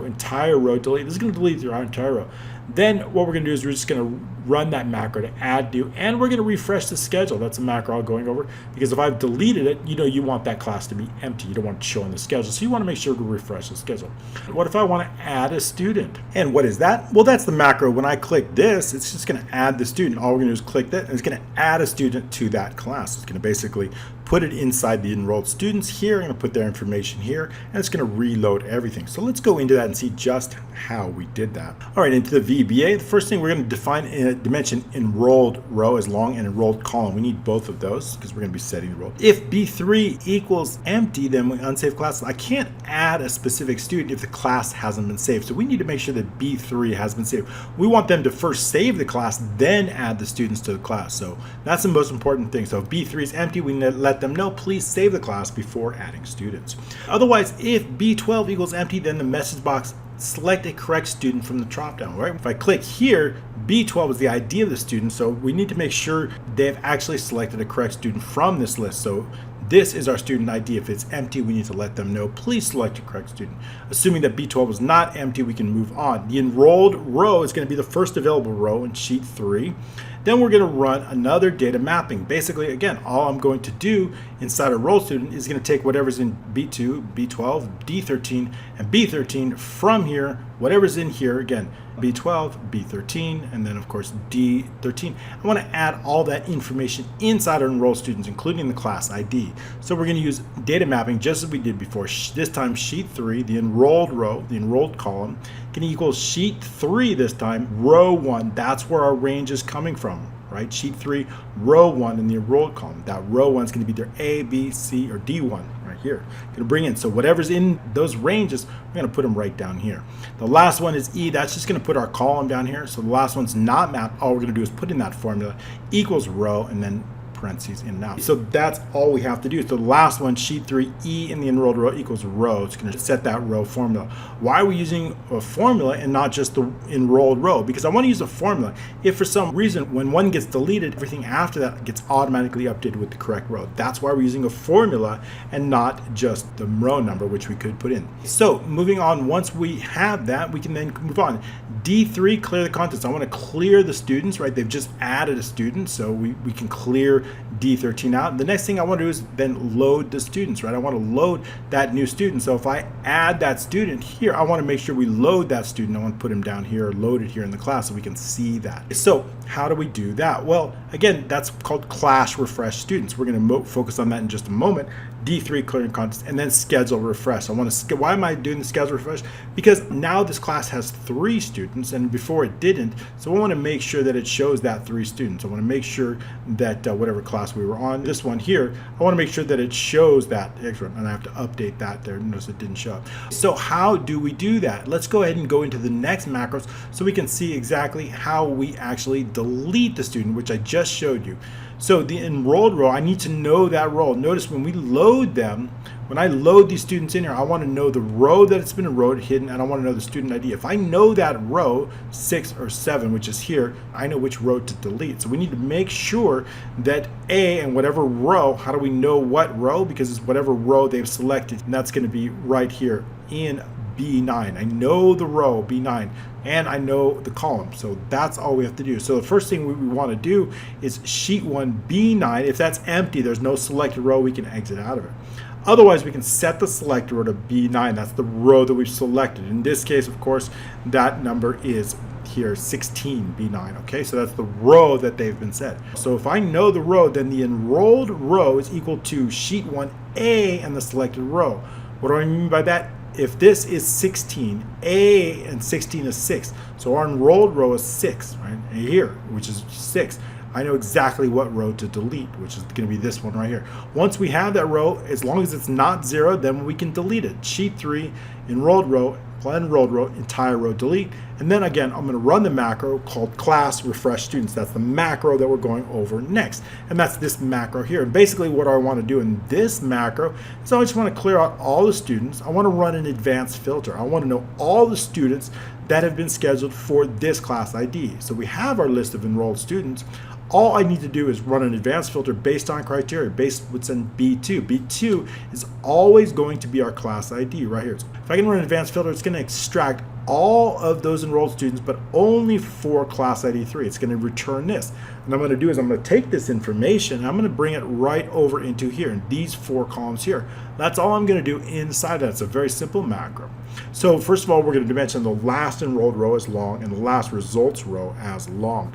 entire row delete. This is going to delete your entire row. Then what we're going to do is we're just going to run that macro to add new, and we're going to refresh the schedule. That's a macro I'm going over, because if I've deleted it, you want that class to be empty. You don't want it to show in the schedule, so you want to make sure to refresh the schedule. What if I want to add a student? And what is that? Well, that's the macro. When I click this, it's just going to add the student. All we're going to do is click that, and it's going to add a student to that class. It's going to basically put it inside the enrolled students here. I'm going to put their information here, and it's going to reload everything. So let's go into that and see just how we did that. All right, into the VBA, the first thing we're going to define in a dimension enrolled row as long and enrolled column. We need both of those because we're going to be setting the row. If B3 equals empty, then with unsafe classes, I can't add a specific student if the class hasn't been saved. So we need to make sure that B3 has been saved. We want them to first save the class, then add the students to the class. So that's the most important thing. So if B3 is empty, we let them know, please save the class before adding students. Otherwise, if B12 equals empty, then the message box select a correct student from the drop down, right? If I click here, B12 is the ID of the student, so we need to make sure they've actually selected a correct student from this list. So this is our student ID. If it's empty, we need to let them know, please select a correct student. Assuming that B12 is not empty, we can move on. The enrolled row is going to be the first available row in sheet 3. Then we're going to run another data mapping. Basically, again, all I'm going to do inside a roll student is going to take whatever's in B2, B12, D13, and B13 from here, whatever's in here, again, B12, B13, and then of course D13. I want to add all that information inside our enrolled students, including the class ID. So we're going to use data mapping just as we did before. This time sheet 3, the enrolled row, the enrolled column, can equal sheet 3 this time, row 1. That's where our range is coming from, right? Sheet 3, row 1 in the enrolled column. That row 1 is going to be either A, B, C, or D1 right here. Going to bring in, so whatever's in those ranges, we're going to put them right down here. The last one is E. That's just going to put our column down here. So the last one's not mapped. All we're going to do is put in that formula equals row and then parentheses in and out. So that's all we have to do. So the last one, sheet 3, E in the enrolled row equals row. It's going to set that row formula. Why are we using a formula and not just the enrolled row? Because I want to use a formula. If for some reason when one gets deleted, everything after that gets automatically updated with the correct row. That's why we're using a formula and not just the row number, which we could put in. So moving on, once we have that, we can then move on. D3, clear the contents. I want to clear the students, right? They've just added a student, so we can clear D13 out. The next thing I want to do is then load the students, right? I want to load that new student. So if I add that student here, I want to make sure we load that student. I want to put him down here or load it here in the class so we can see that. So how do we do that? Well, again, that's called class refresh students. We're going to focus on that in just a moment. D3 clearing contents, and then schedule refresh. Why am I doing the schedule refresh? Because now this class has 3 students and before it didn't. So I want to make sure that it shows that 3 students. I want to make sure that whatever class we were on, this one here, I want to make sure that it shows that extra, and I have to update that there. Notice it didn't show up. So how do we do that? Let's go ahead and go into the next macros so we can see exactly how we actually delete the student, which I just showed you. So the enrolled row, I need to know that row. Notice when we load load them, when I load these students in here, I want to know the row that it's been enrolled, hidden, and I want to know the student ID. If I know that row 6 or 7, which is here, I know which row to delete. So we need to make sure that A and whatever row, how do we know what row? Because it's whatever row they've selected, and that's going to be right here in B9. I know the row B9 and I know the column, so that's all we have to do. So the first thing we want to do is sheet 1 B9. If that's empty, there's no selected row, we can exit out of it. Otherwise, we can set the select row to B9. That's the row that we've selected. In this case, of course, that number is here 16 B9. Okay, so that's the row that they've been set. So if I know the row, then the enrolled row is equal to sheet 1A and the selected row. What do I mean by that? If this is 16, A and 16 is 6. So our enrolled row is 6, right? And here, which is 6. I know exactly what row to delete, which is going to be this one right here. Once we have that row, as long as it's not 0, then we can delete it. Sheet 3, enrolled row, entire row delete. And then again, I'm going to run the macro called class refresh students. That's the macro that we're going over next. And that's this macro here. And basically what I want to do in this macro is I just want to clear out all the students. I want to run an advanced filter. I want to know all the students that have been scheduled for this class ID. So we have our list of enrolled students. All I need to do is run an advanced filter based on criteria, based what's in B2. B2 is always going to be our class ID right here. So if I can run an advanced filter, it's going to extract all of those enrolled students, but only for class ID 3. It's going to return this. And I'm going to do is I'm going to take this information and I'm going to bring it right over into here in these 4 columns here. That's all I'm going to do inside that. It's a very simple macro. So first of all, we're going to dimension the last enrolled row as long and the last results row as long.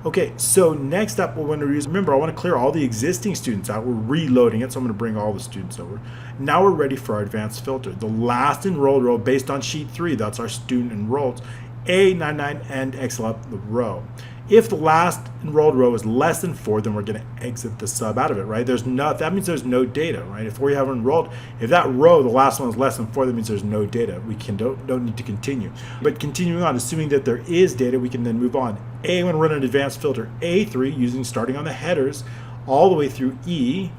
Okay, so next up, what we're going to do is, remember, I want to clear all the existing students out. We're reloading it, so I'm going to bring all the students over. Now we're ready for our advanced filter. The last enrolled row based on sheet 3, that's our student enrolled, A99 and exit out the row. If the last enrolled row is less than 4, then we're going to exit the sub out of it, right? That means there's no data, right? If we have enrolled, if that row, the last one is less than 4, that means there's no data. We don't need to continue. But continuing on, assuming that there is data, we can then move on. I'm going to run an advanced filter A3 starting on the headers all the way through E,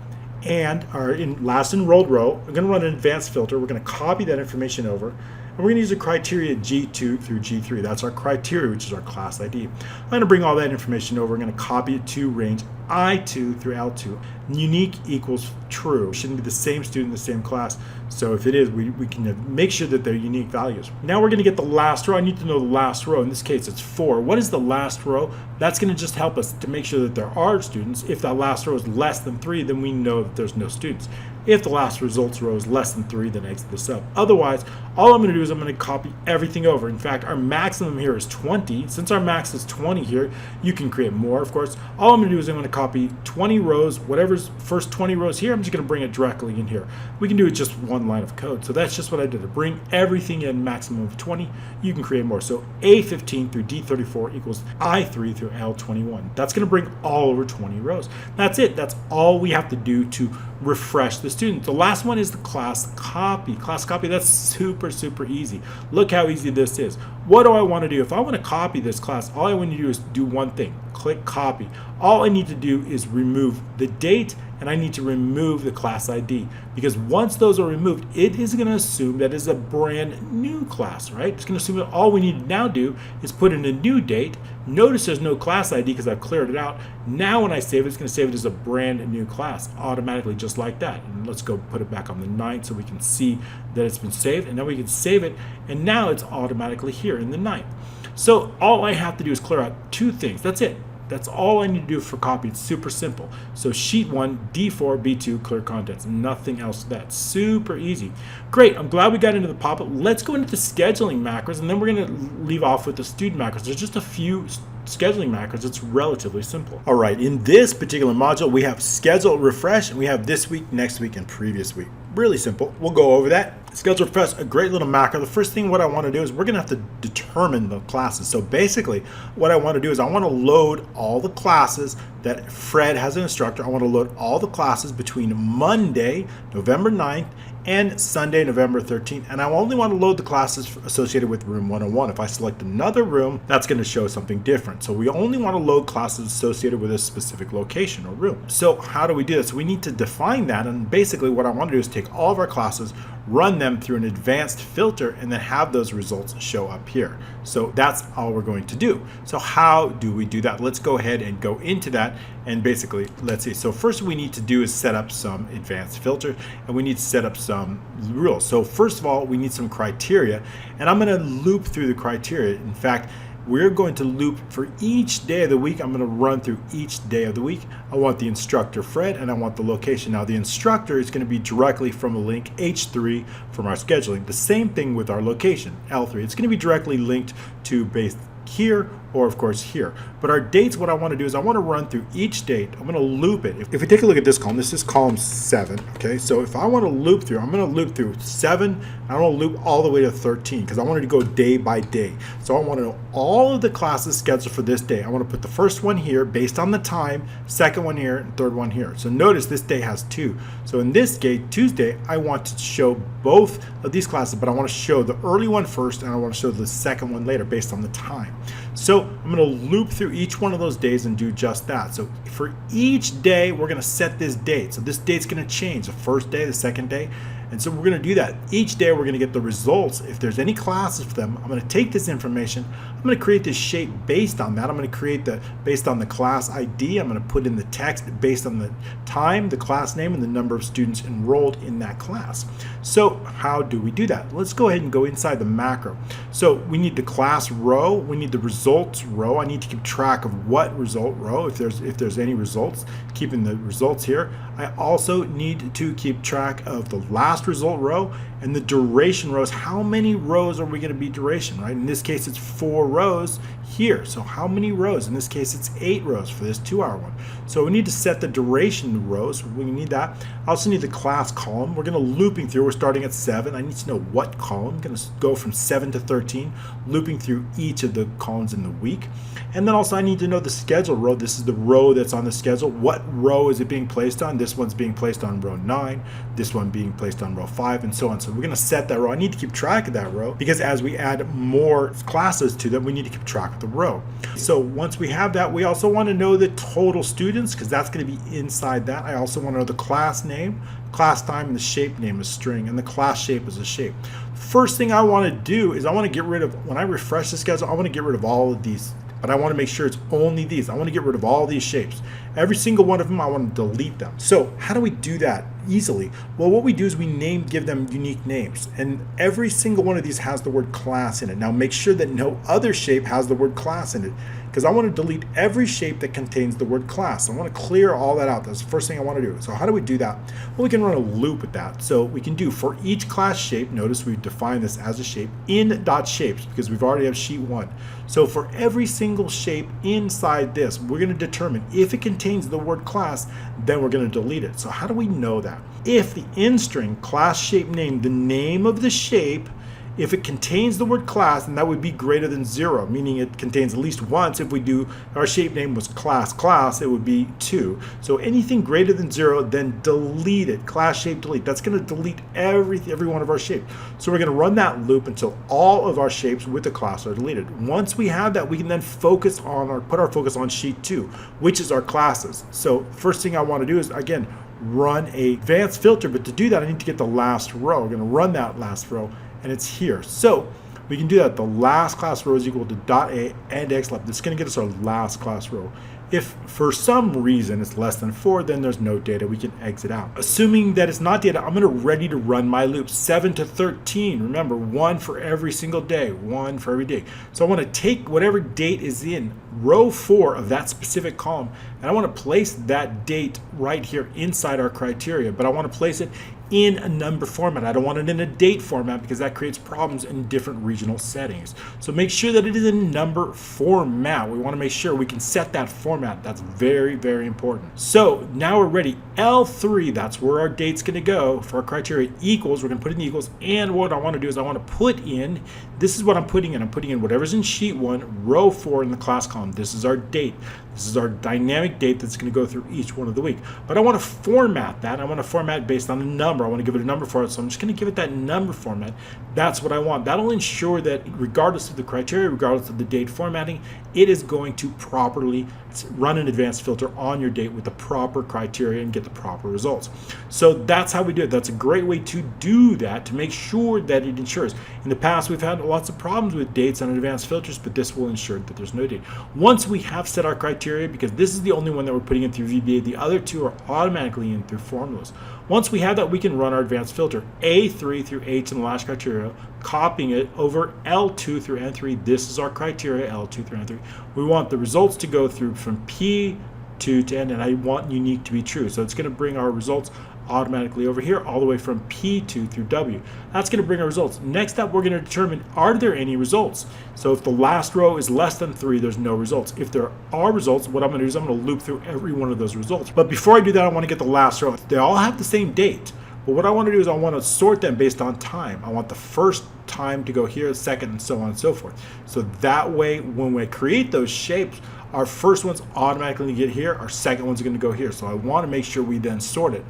and our last enrolled row. We're going to run an advanced filter. We're going to copy that information over. And we're going to use the criteria G2 through G3. That's our criteria, which is our class ID. I'm going to bring all that information over. I'm going to copy it to range I2 through L2. Unique equals true. It shouldn't be the same student in the same class. So if it is, we can make sure that they're unique values. Now we're going to get the last row. I need to know the last row. In this case, it's 4. What is the last row? That's going to just help us to make sure that there are students. If that last row is less than 3, then we know that there's no students. If the last results row is less than 3, then exit the sub. Otherwise, all I'm going to do is I'm going to copy everything over. In fact, our maximum here is 20. Since our max is 20 here, you can create more, of course. All I'm going to do is I'm going to copy 20 rows, whatever's first 20 rows here, I'm just going to bring it directly in here. We can do it just one line of code. So that's just what I did. To bring everything in maximum of 20, you can create more. So A15 through D34 equals I3 through L21. That's going to bring all over 20 rows. That's it. That's all we have to do to refresh the student. The last one is the class copy. Class copy, that's super easy. Look how easy this is. What do I want to do? If I want to copy this class, all I want to do is do one thing. Click copy. All I need to do is remove the date and I need to remove the class ID, because once those are removed, it is going to assume that is a brand new class, right? It's going to assume that all we need to now do is put in a new date. Notice there's no class ID because I've cleared it out. Now when I save it, it's going to save it as a brand new class automatically, just like that. And let's go put it back on the 9th so we can see that it's been saved, and then we can save it, and now it's automatically here in the 9th. So all I have to do is clear out 2 things. That's it. That's all I need to do for copy. It's super simple. So sheet 1, D4, B2, clear contents. Nothing else to that. Super easy. Great. I'm glad we got into the pop-up. Let's go into the scheduling macros, and then we're going to leave off with the student macros. There's just a few scheduling macros. It's relatively simple. All right. In this particular module, we have schedule, refresh, and we have this week, next week, and previous week. Really simple. We'll go over that Schedule Refresh, a great little macro. The first thing what I want to do is we're going to have to determine the classes. So basically what I want to do is I want to load all the classes that Fred has an instructor. I want to load all the classes between Monday, November 9th and Sunday, November 13th. And I only want to load the classes associated with room 101. If I select another room, that's going to show something different. So we only want to load classes associated with a specific location or room. So how do we do this? We need to define that. And basically what I want to do is take all of our classes, run them through an advanced filter, and then have those results show up here. So that's all we're going to do. So how do we do that? Let's go ahead and go into that. And basically, let's see. So first we need to do is set up some advanced filter, and we need to set up some rules. So first of all, we need some criteria, and I'm going to loop through the criteria. In fact, we're going to loop for each day of the week. I'm going to run through each day of the week. I want the instructor Fred, and I want the location. Now the instructor is going to be directly from a link H3 from our scheduling. The same thing with our location L3. It's going to be directly linked to base here or of course here. But our dates, what I want to do is I want to run through each date. I'm going to loop it. If we take a look at this column, this is column 7. Okay, so if I want to loop through, I'm going to loop through 7. I want to loop all the way to 13 because I wanted to go day by day. So I want to know all of the classes scheduled for this day. I want to put the first one here based on the time, second one here, and third one here. So notice this day has 2. So in this day, Tuesday, I want to show both of these classes, but I want to show the early one first and I want to show the second one later based on the time. So I'm going to loop through each one of those days and do just that. So for each day, we're going to set this date. So this date's going to change, the first day, the second day. And so we're going to do that. Each day we're going to get the results. If there's any classes for them, I'm going to take this information. I'm going to create this shape based on that. I'm going to create based on the class ID. I'm going to put in the text based on the time, the class name, and the number of students enrolled in that class. So how do we do that? Let's go ahead and go inside the macro. So we need the class row. We need the results row. I need to keep track of what result row, if there's any results, keeping the results here. I also need to keep track of the last result row and the duration rows. How many rows are we going to be duration, right? In this case, it's 4 rows here. So how many rows? In this case, it's 8 rows for this 2-hour one. So we need to set the duration rows. We need that. I also need the class column. We're going to looping through. We're starting at 7. I need to know what column. I'm going to go from 7 to 13, looping through each of the columns in the week. And then also I need to know the schedule row. This is the row that's on the schedule. What row is it being placed on? This one's being placed on row 9, this one being placed on row 5, and so on. So we're going to set that row. I need to keep track of that row because as we add more classes to them, we need to keep track of the row. So once we have that, we also want to know the total students because that's going to be inside that. I also want to know the class name, class time, and the shape name is string, and the class shape is a shape. First thing I want to do is I want to get rid of, when I refresh the schedule, I want to get rid of all of these. But I want to make sure it's only these. I want to get rid of all these shapes. Every single one of them, I want to delete them. So how do we do that easily? Well, what we do is we give them unique names. And every single one of these has the word class in it. Now make sure that no other shape has the word class in it because I want to delete every shape that contains the word class. I want to clear all that out. That's the first thing I want to do. So how do we do that? Well, we can run a loop with that. So we can do for each class shape, notice we've defined this as a shape, in.shapes because we've already have sheet 1. So for every single shape inside this, we're going to determine if it contains the word class, then we're going to delete it. So how do we know that? If the in string class shape name, the name of the shape, if it contains the word class, then that would be greater than 0, meaning it contains at least once. If we do, our shape name was class, it would be 2. So anything greater than 0, then delete it, class shape delete. That's going to delete every one of our shapes. So we're going to run that loop until all of our shapes with the class are deleted. Once we have that, we can then focus on or put our focus on sheet 2, which is our classes. So first thing I want to do is, again, run a advanced filter, but to do that, I need to get the last row. We're going to run that last row, and it's here. So we can do that. The last class row is equal to .a and x left. This is going to get us our last class row. If for some reason it's less than 4, then there's no data. We can exit out. Assuming that it's not data, I'm going to ready to run my loop 7 to 13. Remember, 1 for every single day, 1 for every day. So I want to take whatever date is in row 4 of that specific column, and I want to place that date right here inside our criteria, but I want to place it in a number format. I don't want it in a date format because that creates problems in different regional settings. So make sure that it is in number format. We want to make sure we can set that format. That's very, very important. So now we're ready. L3, that's where our date's going to go for our criteria equals. We're going to put in the equals. And what I want to do is I want to put in, this is what I'm putting in. I'm putting in whatever's in sheet 1, row 4 in the class column. This is our date. This is our dynamic date that's going to go through each one of the week. But I want to format that. I want to format based on a number. I want to give it a number for it. So I'm just going to give it that number format. That's what I want. That'll ensure that regardless of the criteria, regardless of the date formatting, it is going to properly run an advanced filter on your date with the proper criteria and get the proper results. So that's how we do it. That's a great way to do that, to make sure that it ensures. In the past, we've had lots of problems with dates on advanced filters, but this will ensure that there's no date. Once we have set our criteria, because this is the only one that we're putting in through VBA, the other two are automatically in through formulas. Once we have that, we can run our advanced filter A3 through H in the last criteria, copying it over L2 through N3. This is our criteria, L2 through N3. We want the results to go through from P2 to N, and I want unique to be true. So it's going to bring our results automatically over here all the way from P2 through W. That's going to bring our results. Next up, we're going to determine, are there any results? So if the last row is less than 3, there's no results. If there are results, what I'm going to do is I'm going to loop through every one of those results. But before I do that, I want to get the last row. They all have the same date. But what I want to do is I want to sort them based on time. I want the first time to go here, the second, and so on and so forth. So that way, when we create those shapes, our first one's automatically get here, our second one's going to go here. So I want to make sure we then sort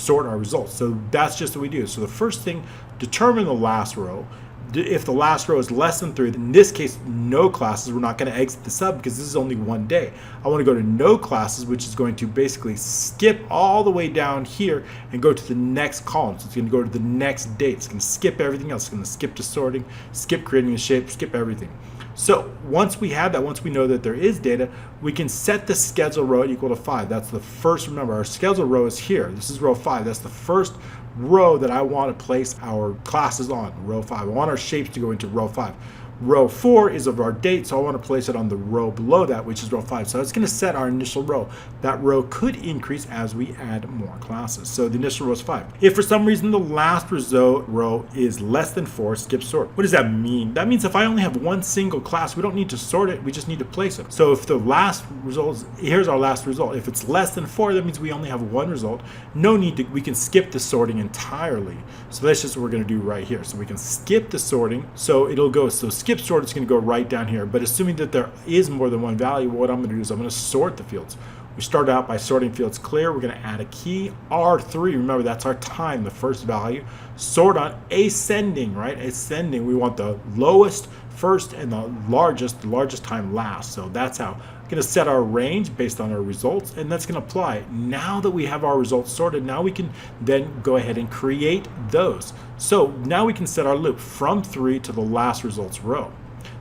our results. So that's just what we do. So the first thing, determine the last row. If the last row is less than 3, in this case, no classes, we're not going to exit the sub because this is only one day. I want to go to no classes, which is going to basically skip all the way down here and go to the next column. So it's going to go to the next date. It's going to skip everything else. It's going to skip to sorting, skip creating a shape, skip everything. So once we have that, once we know that there is data, we can set the schedule row equal to 5. That's the first, remember, our schedule row is here. This is row 5. That's the first row that I want to place our classes on, row 5. I want our shapes to go into row 5. Row 4 is of our date, so I want to place it on the row below that, which is row 5. So it's going to set our initial row. That row could increase as we add more classes. So the initial row is 5. If for some reason the last row is less than 4, skip sort. What does that mean? That means if I only have one single class, we don't need to sort it, we just need to place it. So if the last result, here's our last result. If it's less than 4, that means we only have one result. No need to, we can skip the sorting entirely. So that's just what we're going to do right here. So we can skip the sorting. So it'll go, so skip sort is going to go right down here, but assuming that there is more than one value, what I'm going to do is I'm going to sort the fields. We start out by sorting fields clear. We're going to add a key, R3. Remember, that's our time, the first value. Sort on ascending, right? Ascending, we want the lowest first and the largest time last. So that's how we're going to set our range based on our results, and that's going to apply. Now that we have our results sorted, now we can then go ahead and create those. So now we can set our loop from 3 to the last results row.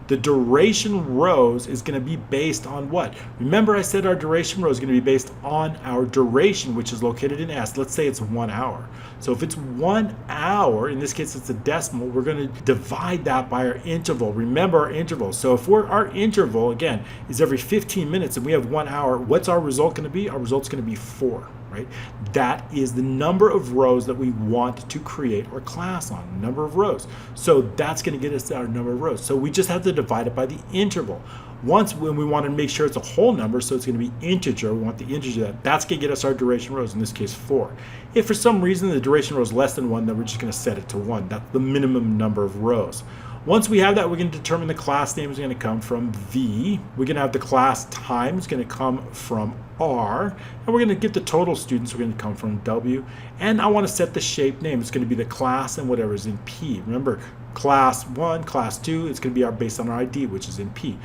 The duration rows is going to be based on what? Remember, I said our duration row is going to be based on our duration, which is located in S. Let's say it's 1 hour. So if it's 1 hour, in this case it's a decimal, we're going to divide that by our interval. Remember our interval. So if our interval, again, is every 15 minutes and we have 1 hour, what's our result going to be? Our result's going to be 4. Right? That is the number of rows that we want to create our class on, number of rows. So that's going to get us our number of rows. So we just have to divide it by the interval. Once, when we want to make sure it's a whole number, so it's going to be integer, we want the integer, that's going to get us our duration rows, in this case 4. If for some reason the duration row is less than 1, then we're just going to set it to 1. That's the minimum number of rows. Once we have that, we're going to determine the class name is going to come from V. We're going to have the class time is going to come from R. And we're going to get the total students, we're going to come from W. And I want to set the shape name. It's going to be the class and whatever is in P. Remember, class 1, class 2, it's going to be based on our ID, which is in P.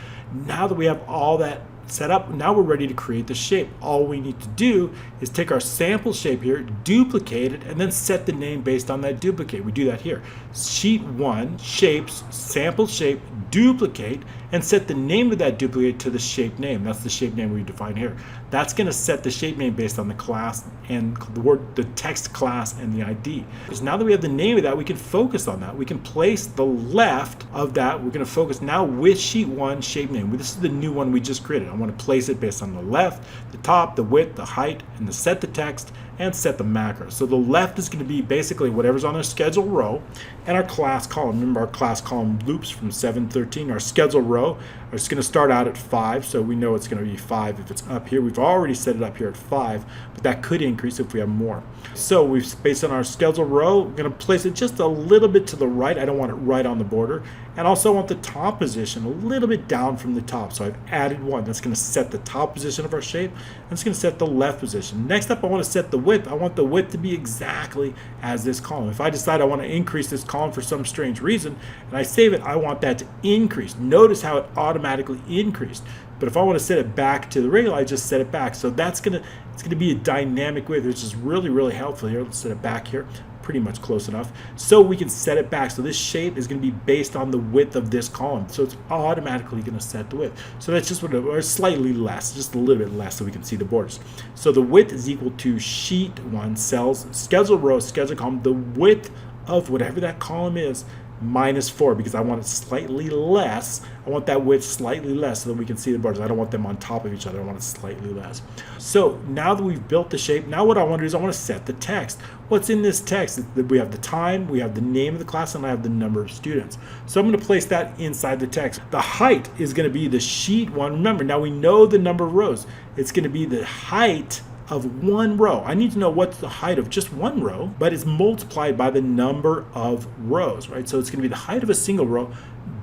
Now that we have all that set up, now we're ready to create the shape. All we need to do is take our sample shape here, duplicate it, and then set the name based on that duplicate. We do that here. Sheet 1, shapes, sample shape, duplicate, and set the name of that duplicate to the shape name. That's the shape name we define here. That's going to set the shape name based on the class and the text class and the ID. Because now that we have the name of that, we can focus on that. We can place the left of that. We're going to focus now with sheet 1 shape name. This is the new one we just created. I want to place it based on the left, the top, the width, the height, and the set the text, and set the macro. So the left is going to be basically whatever's on our schedule row and our class column. Remember, our class column loops from 7 to 13. Our schedule row is going to start out at 5, so we know it's going to be 5 if it's up here. We've already set it up here at 5, but that could increase if we have more. So we've based on our schedule row, we're going to place it just a little bit to the right. I don't want it right on the border. And also I want the top position a little bit down from the top. So I've added 1. That's going to set the top position of our shape. And it's going to set the left position. Next up, I want to set the width. I want the width to be exactly as this column. If I decide I want to increase this column for some strange reason, and I save it, I want that to increase. Notice how it automatically increased. But if I want to set it back to the regular, I just set it back. So it's going to be a dynamic width, which is really, really helpful here. Let's set it back here. Pretty much close enough. So we can set it back. So this shape is going to be based on the width of this column. So it's automatically going to set the width. So that's just what, or slightly less, just a little bit less so we can see the borders. So the width is equal to sheet 1 cells, schedule row, schedule column, the width of whatever that column is, minus 4, because I want it slightly less. I want that width slightly less so that we can see the borders. I don't want them on top of each other. I want it slightly less. So now that we've built the shape, now what I want to do is I want to set the text. What's in this text? We have the time, we have the name of the class, and I have the number of students. So I'm going to place that inside the text. The height is going to be the sheet 1. Remember, now we know the number of rows. It's going to be the height of 1 row. I need to know what's the height of just 1 row, but it's multiplied by the number of rows, right? So it's going to be the height of a single row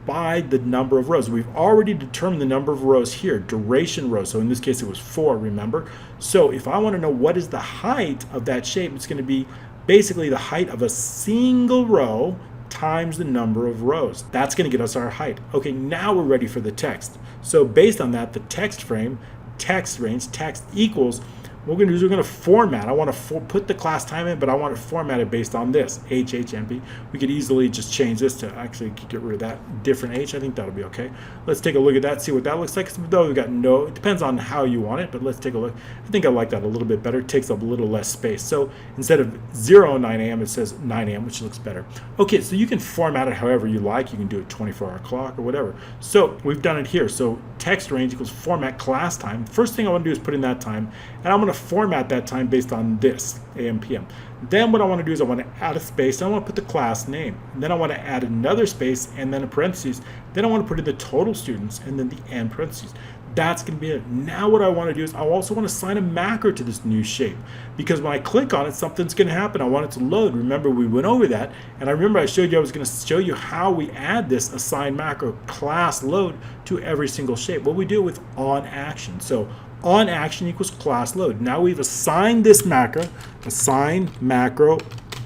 by the number of rows. We've already determined the number of rows here, duration rows. So in this case, it was 4, remember? So if I want to know what is the height of that shape, it's going to be basically the height of a single row times the number of rows. That's going to get us our height. Okay, now we're ready for the text. So based on that, the text frame, text range, text equals, what we're going to do is we're going to format. I want to put the class time in, but I want it formatted based on this, HHMP. We could easily just change this to actually get rid of that different H. I think that'll be okay. Let's take a look at that, see what that looks like. Though we've got no, it depends on how you want it, but let's take a look. I think I like that a little bit better. It takes up a little less space. So instead of 09 a.m., it says 9 a.m., which looks better. Okay, so you can format it however you like. You can do it 24-hour clock or whatever. So we've done it here. So text range equals format class time. First thing I want to do is put in that time, and I'm going to format that time based on this, AM, PM. Then what I want to do is I want to add a space, and I want to put the class name. And then I want to add another space, and then a parentheses. Then I want to put in the total students, and then the end parentheses. That's going to be it. Now what I want to do is I also want to assign a macro to this new shape, because when I click on it, something's going to happen. I want it to load. Remember, we went over that, and I remember I showed you I was going to show you how we add this assign macro class load to every single shape. Well, we do it with on action. So on action equals class load. Now we've assigned this macro, assign macro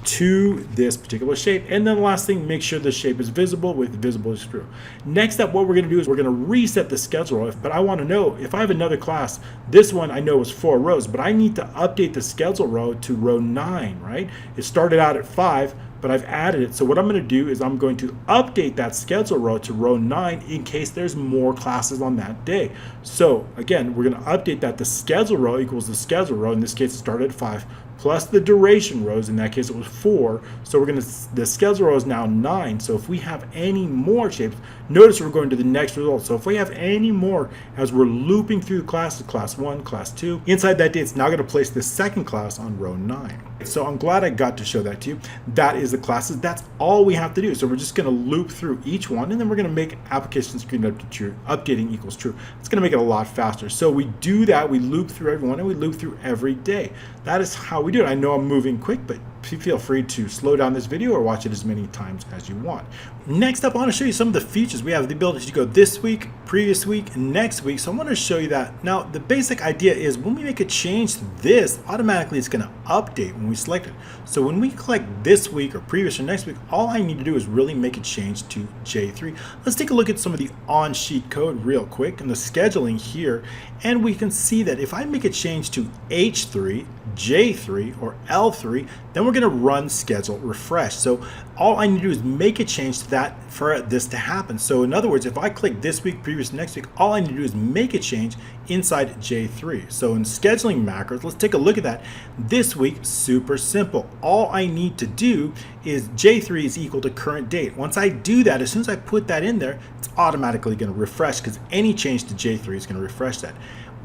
to this particular shape. And then the last thing, make sure the shape is visible with visible is true. Next up, what we're going to do is we're going to reset the schedule row. But I want to know if I have another class, this one I know was 4 rows, but I need to update the schedule row to row 9, right? It started out at 5, but I've added it. So what I'm going to do is I'm going to update that schedule row to row 9 in case there's more classes on that day. So again, we're going to update that. The schedule row equals the schedule row. In this case, it started at 5 plus the duration rows. In that case, it was 4. So the schedule row is now 9. So if we have any more shapes, notice we're going to the next result. So if we have any more as we're looping through the classes, class 1, class 2, inside that day, it's now going to place the second class on row 9. So I'm glad I got to show that to you. That is the classes. That's all we have to do. So we're just going to loop through each one, and then we're going to make application screen up to true, updating equals true. It's going to make it a lot faster. So we do that. We loop through everyone, and we loop through every day. That is how we do it. I know I'm moving quick, but feel free to slow down this video or watch it as many times as you want. Next up, I want to show you some of the features. We have the ability to go this week, previous week, and next week. So I want to show you that. Now, the basic idea is when we make a change to this, automatically it's going to update when we select it. So when we click this week or previous or next week, all I need to do is really make a change to J3. Let's take a look at some of the on-sheet code real quick and the scheduling here. And we can see that if I make a change to H3, J3, or L3, then we're going to run schedule refresh. So all I need to do is make a change to that for this to happen. So in other words, if I click this week, previous, next week, all I need to do is make a change inside J3. So in scheduling macros, let's take a look at that. This week, super simple. All I need to do is J3 is equal to current date. Once I do that, as soon as I put that in there, it's automatically going to refresh because any change to J3 is going to refresh that.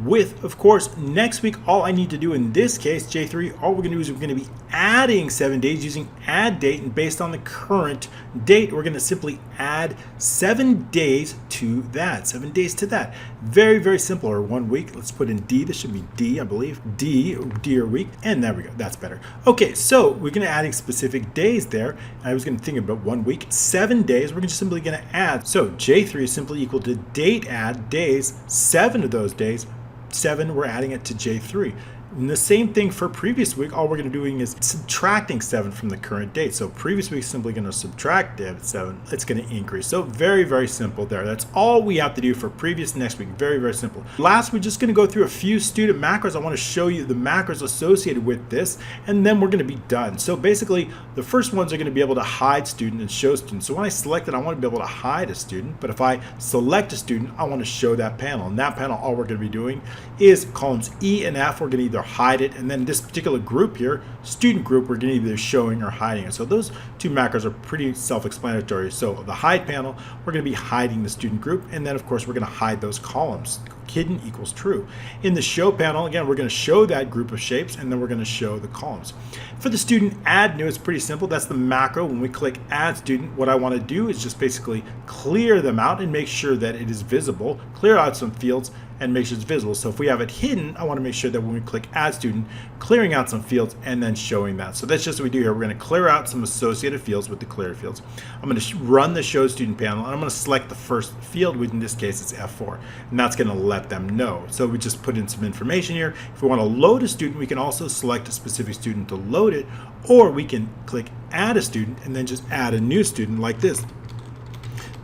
with, of course, next week, all I need to do in this case, J3, all we're going to do is we're going to be adding 7 days using add date, and based on the current date, we're going to simply add 7 days to that, 7 days to that. Very, very simple, or 1 week. Let's put in D. This should be D, I believe. D or week, and there we go. That's better. Okay, so we're going to adding specific days there. I was going to think about 1 week, 7 days. We're just simply going to add. So J3 is simply equal to date add days, 7 of those days. 7, we're adding it to J3. And the same thing for previous week, all we're going to be doing is subtracting 7 from the current date. So previous week is simply going to subtract 7. It's going to increase. So very, very simple there. That's all we have to do for previous next week. Very, very simple. Last, we're just going to go through a few student macros. I want to show you the macros associated with this, and then we're going to be done. So basically, the first ones are going to be able to hide student and show student. So when I select it, I want to be able to hide a student. But if I select a student, I want to show that panel. And that panel, all we're going to be doing is columns E and F. We're going to either hide it, and then this particular group here, student group, we're going to either showing or hiding it. So those two macros are pretty self-explanatory. So the hide panel, we're going to be hiding the student group, and then of course we're going to hide those columns. Hidden equals true. In the show panel, again, we're going to show that group of shapes, and then we're going to show the columns. For the student add new, it's pretty simple. That's the macro. When we click add student, what I want to do is just basically clear them out and make sure that it is visible, clear out some fields and make sure it's visible. So if we have it hidden, I want to make sure that when we click add student, clearing out some fields and then showing that. So that's just what we do here. We're going to clear out some associated fields with the clear fields. I'm going to run the show student panel, and I'm going to select the first field, which in this case it's F4, and that's going to let them know. So we just put in some information here. If we want to load a student, we can also select a specific student to load it, or we can click add a student and then just add a new student like this.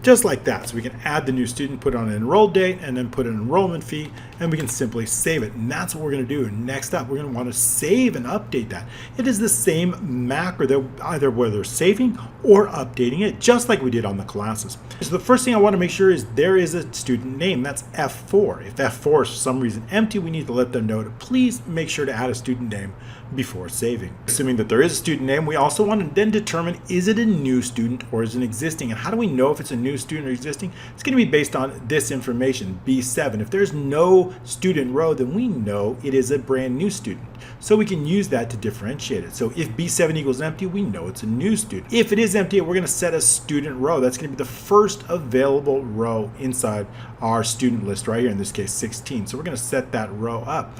Just like that. So we can add the new student, put on an enroll date, and then put an enrollment fee, and we can simply save it. And that's what we're going to do. Next up, we're going to want to save and update that. It is the same macro that either whether saving or updating it, just like we did on the classes. So the first thing I want to make sure is there is a student name. That's F4. If F4 is for some reason empty, we need to let them know to please make sure to add a student name before saving. Assuming that there is a student name, we also want to then determine, is it a new student or is it existing? And how do we know if it's a new student or existing? It's going to be based on this information, B7. If there's no student row, then we know it is a brand new student. So we can use that to differentiate it. So if B7 equals empty, we know it's a new student. If it is empty, we're going to set a student row. That's going to be the first available row inside our student list right here, in this case 16. So we're going to set that row up.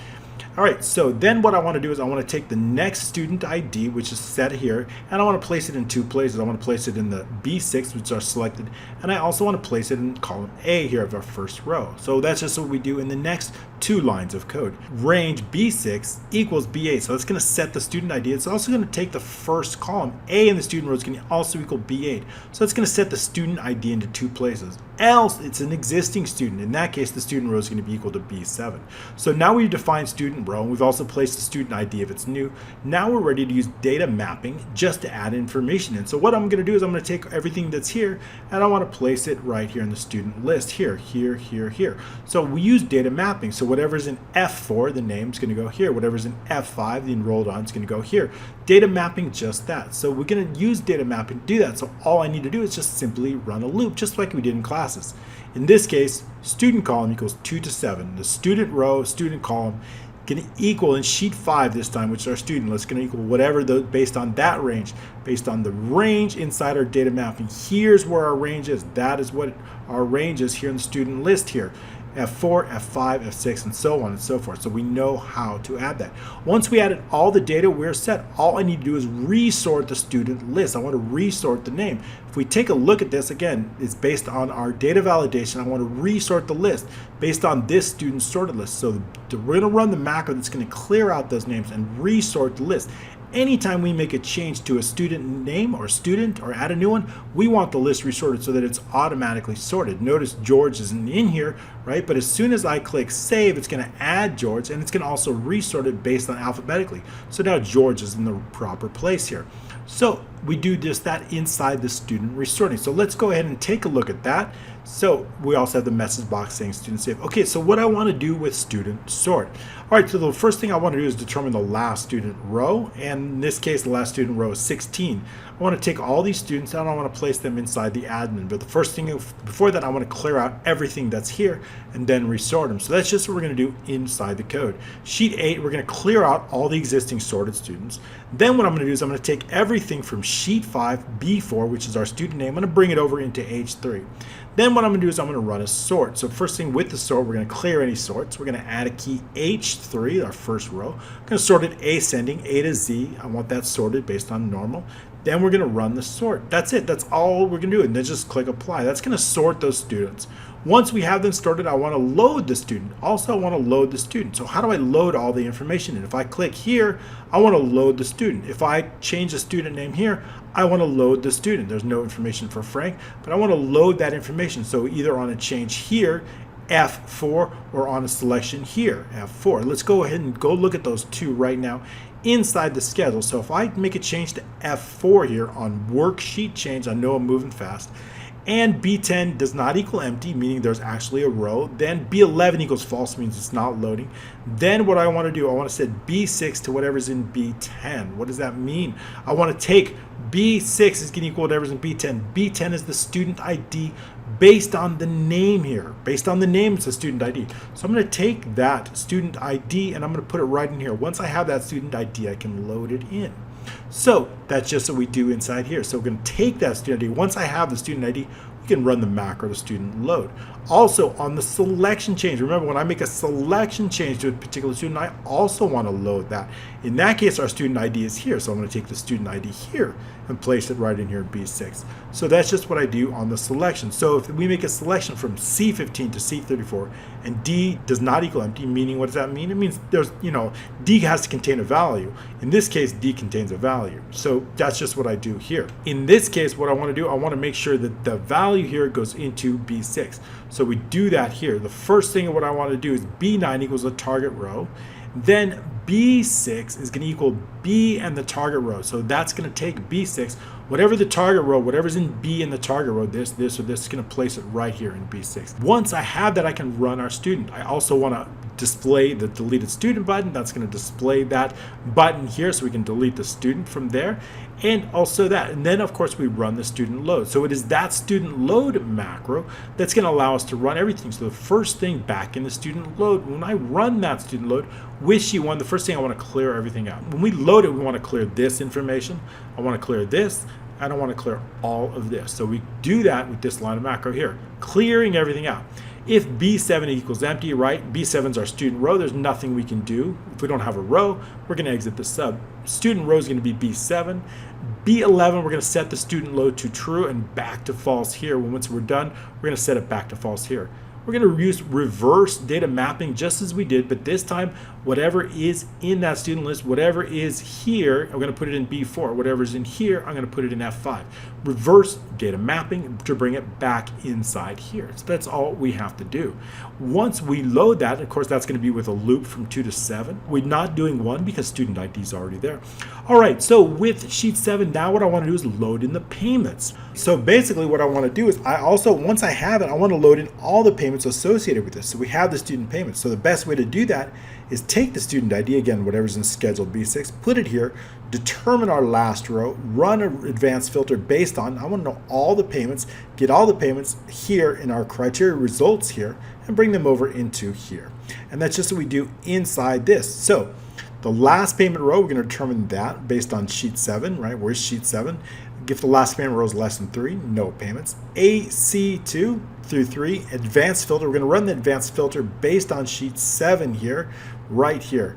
All right, so then what I want to do is I want to take the next student ID, which is set here, and I want to place it in 2 places. I want to place it in the B6, which are selected, and I also want to place it in column A here of our first row. So that's just what we do in the next 2 lines of code. Range B6 equals B8, so it's going to set the student ID. It's also going to take the first column. A in the student row is going to also equal B8, so it's going to set the student ID into 2 places. Else, it's an existing student. In that case, the student row is going to be equal to B7. So now we've defined student row, and we've also placed the student ID if it's new. Now we're ready to use data mapping just to add information in. So what I'm going to do is I'm going to take everything that's here, and I want to place it right here in the student list, here, here, here, here. So we use data mapping. So whatever's in F4, the name's going to go here. Whatever's in F5, the enrolled on, is going to go here. Data mapping, just that. So we're going to use data mapping to do that. So all I need to do is just simply run a loop, just like we did in classes. In this case, student column equals 2 to 7. The student row, student column, going to equal in sheet 5 this time, which is our student list, going to equal whatever based on that range, based on the range inside our data mapping. Here's where our range is. That is what our range is here in the student list here. F4, F5, F6, and so on and so forth. So we know how to add that. Once we added all the data, we're set. All I need to do is resort the student list. I want to resort the name. If we take a look at this, again, it's based on our data validation. I want to resort the list based on this student sorted list. So we're going to run the macro that's going to clear out those names and resort the list. Anytime we make a change to a student name or student or add a new one, we want the list resorted so that it's automatically sorted. Notice George isn't in here, right? But as soon as I click save, it's going to add George, and it's going to also resort it based on alphabetically. So now George is in the proper place here. So we do just that inside the student resorting. So let's go ahead and take a look at that. So we also have the message box saying student save. Okay, so what I want to do with student sort. All right, so the first thing I want to do is determine the last student row, and in this case the last student row is 16. I want to take all these students and I want to place them inside the admin, but the first thing before that I want to clear out everything that's here and then resort them. So that's just what we're going to do inside the code. Sheet 8, we're going to clear out all the existing sorted students. Then what I'm going to do is I'm going to take everything from sheet 5, B4, which is our student name, I'm going to bring it over into H3. Then what I'm going to do is I'm going to run a sort. So first thing with the sort, we're going to clear any sorts. We're going to add a key H3, our first row. I'm going to sort it ascending, A to Z. I want that sorted based on normal. Then we're going to run the sort. That's it. That's all we're going to do. And then just click apply. That's going to sort those students. Once we have them sorted, I want to load the student. Also, I want to load the student. So how do I load all the information in? If I click here, I want to load the student. If I change the student name here, I want to load the student. There's no information for Frank, but I want to load that information. So either on a change here, F4, or on a selection here, F4. Let's go ahead and go look at those two right now inside the schedule. So if I make a change to F4 here on worksheet change, I know I'm moving fast, and B10 does not equal empty, meaning there's actually a row, then B11 equals false, means it's not loading. Then what I want to do, I want to set B6 to whatever's in B10. What does that mean? I want to take B6 is going to equal whatever's in B10. B10 is the student ID based on the name here. Based on the name, it's a student ID. So I'm going to take that student ID and I'm going to put it right in here. Once I have that student ID, I can load it in. So that's just what we do inside here. So we're going to take that student ID. Once I have the student ID, we can run the macro to student load. Also on the selection change, remember when I make a selection change to a particular student, I also want to load that. In that case, our student ID is here. So I'm going to take the student ID here and place it right in here in B6. So that's just what I do on the selection. So if we make a selection from C15 to C34 and D does not equal empty, meaning what does that mean? It means there's, D has to contain a value. In this case, D contains a value. So that's just what I do here. In this case, what I want to do, I want to make sure that the value here goes into B6. So we do that here. The first thing what I want to do is B9 equals the target row. Then B6 is going to equal B and the target row. So that's going to take B6, whatever the target row, whatever's in B in the target row, this, or this, is going to place it right here in B6. Once I have that, I can run our student. I also want to display the deleted student button. That's going to display that button here so we can delete the student from there. And also that. And then of course we run the student load. So it is that student load macro that's going to allow us to run everything. So the first thing back in the student load, when I run that student load with sheet 1, the first thing I want to clear everything out. When we load it, we want to clear this information. I want to clear this. I don't want to clear all of this. So we do that with this line of macro here, clearing everything out. If B7 equals empty, right, B7 is our student row, there's nothing we can do. If we don't have a row, we're going to exit the sub. Student row is going to be B7. B11, we're going to set the student load to true and back to false here. Once we're done, we're going to set it back to false here. We're going to use reverse data mapping just as we did, but this time, whatever is in that student list, whatever is here, I'm going to put it in B4. Whatever's in here, I'm going to put it in F5. Reverse data mapping to bring it back inside here. So that's all we have to do. Once we load that, of course, that's going to be with a loop from 2 to 7. We're not doing 1 because student ID is already there. All right, so with sheet 7, now what I want to do is load in the payments. So basically what I want to do is once I have it, I want to load in all the payments associated with this. So we have the student payments. So the best way to do that is take the student ID, again, whatever's in schedule B6, put it here, determine our last row, run an advanced filter based on, I want to know all the payments, get all the payments here in our criteria results here, and bring them over into here. And that's just what we do inside this. So the last payment row, we're going to determine that based on sheet 7, right? Where's sheet 7? If the last payment row is less than 3, no payments. AC2 through 3, advanced filter. We're going to run the advanced filter based on sheet 7 here, right here.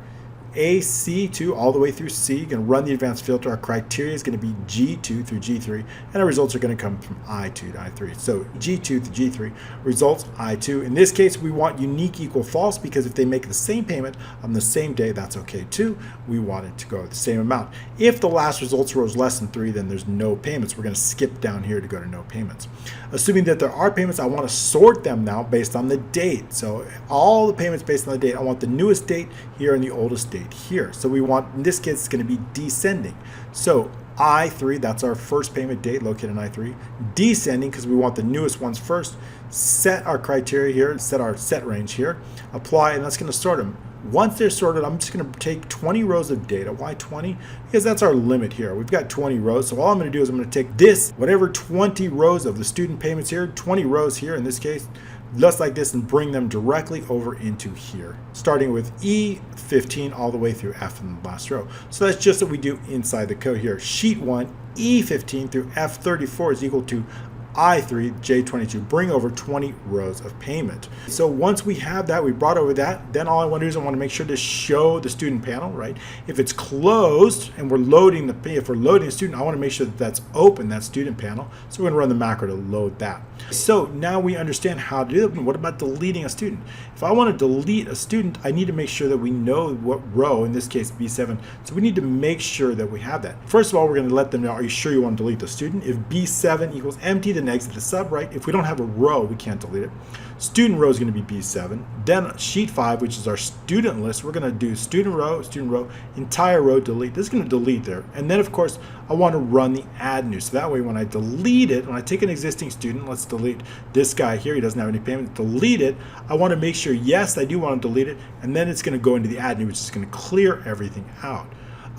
AC2 all the way through C. You're going to run the advanced filter. Our criteria is going to be G2 through G3, and our results are going to come from I2 to I3. So G2 to G3, results I2. In this case, we want unique equal false because if they make the same payment on the same day, that's okay too. We want it to go the same amount. If the last results row is less than 3, then there's no payments. We're going to skip down here to go to no payments. Assuming that there are payments, I want to sort them now based on the date. So all the payments based on the date. I want the newest date here and the oldest date here. So we want, in this case, it's going to be descending. So I3, that's our first payment date located in I3. Descending, because we want the newest ones first. Set our criteria here, set our set range here. Apply, and that's going to sort them. Once they're sorted, I'm just going to take 20 rows of data. Why 20? Because that's our limit here. We've got 20 rows. So all I'm going to do is I'm going to take this, whatever 20 rows of the student payments here, 20 rows here in this case, just like this, and bring them directly over into here, starting with E15 all the way through F in the last row. So that's just what we do inside the code here. Sheet 1, E15 through F34 is equal to I3, J22, bring over 20 rows of payment. So once we have that, we brought over that, then all I want to do is I want to make sure to show the student panel, right? If it's closed and we're loading if we're loading a student, I want to make sure that that's open, that student panel. So we're going to run the macro to load that. So now we understand how to do it. What about deleting a student? If I want to delete a student, I need to make sure that we know what row, in this case B7. So we need to make sure that we have that. First of all, we're going to let them know, are you sure you want to delete the student? If B7 equals empty, then exit the sub, right? If we don't have a row, we can't delete it. Student row is going to be B7. Then sheet 5, which is our student list, we're going to do student row, entire row, delete. This is going to delete there. And then, of course, I want to run the add new. So that way, when I delete it, when I take an existing student, let's delete this guy here. He doesn't have any payment. Delete it. I want to make sure, yes, I do want to delete it. And then it's going to go into the add new, which is going to clear everything out.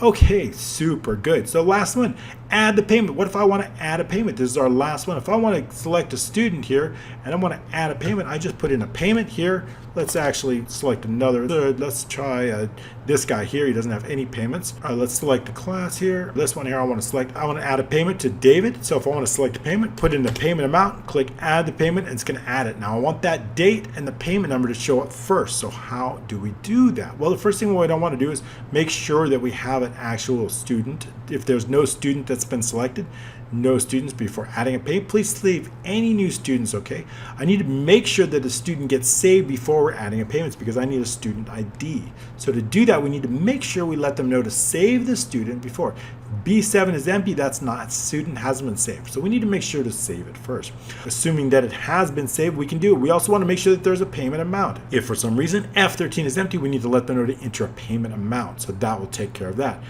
Okay, super good. So last one, add the payment. What if I want to add a payment? This is our last one. If I want to select a student here and I want to add a payment, I just put in a payment here. Let's actually select another. Let's try this guy here. He doesn't have any payments. Let's select the class here. This one here I want to select. I want to add a payment to David. So if I want to select a payment, put in the payment amount, click add the payment, and it's going to add it. Now I want that date and the payment number to show up first. So how do we do that? Well, the first thing what I want to do is make sure that we have an actual student. If there's no student that's been selected, no students before adding a payment, please save any new students, okay? I need to make sure that the student gets saved before we're adding a payments because I need a student ID. So to do that, we need to make sure we let them know to save the student before. B7 is empty, that's not, student hasn't been saved. So we need to make sure to save it first. Assuming that it has been saved, we can do it. We also want to make sure that there's a payment amount. If for some reason F13 is empty, we need to let them know to enter a payment amount. So that will take care of that.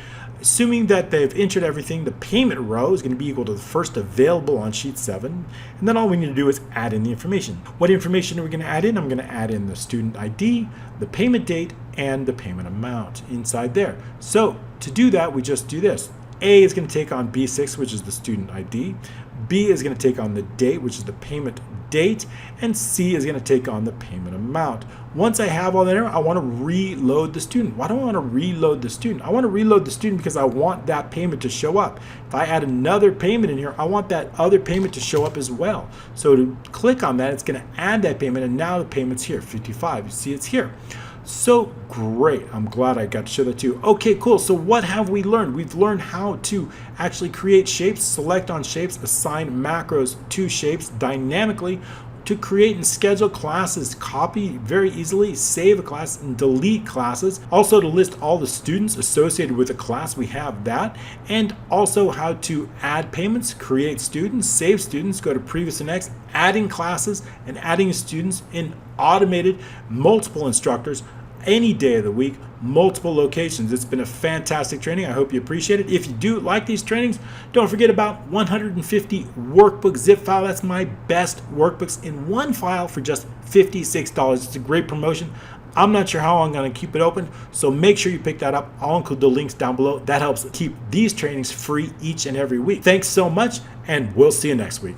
Assuming that they've entered everything, the payment row is going to be equal to the first available on sheet 7. And then all we need to do is add in the information. What information are we going to add in? I'm going to add in the student ID, the payment date, and the payment amount inside there. So to do that, we just do this. A is going to take on B6, which is the student ID. B is going to take on the date, which is the payment date, and C is going to take on the payment amount. Once I have all that there, I want to reload the student. Why do I want to reload the student? I want to reload the student because I want that payment to show up. If I add another payment in here, I want that other payment to show up as well. So to click on that, it's going to add that payment, and now the payment's here, 55. You see it's here. So great. I'm glad I got to show that to you. Okay, cool. So what have we learned? We've learned how to actually create shapes, select on shapes, assign macros to shapes dynamically, to create and schedule classes, copy very easily, save a class, and delete classes. Also to list all the students associated with a class, we have that. And also how to add payments, create students, save students, go to previous and next, adding classes and adding students in automated multiple instructors any day of the week, multiple locations. It's been a fantastic training. I hope you appreciate it. If you do like these trainings, don't forget about 150 workbook zip file. That's my best workbooks in one file for just $56. It's a great promotion. I'm not sure how I'm going to keep it open, so make sure you pick that up. I'll include the links down below. That helps keep these trainings free each and every week. Thanks so much, and we'll see you next week.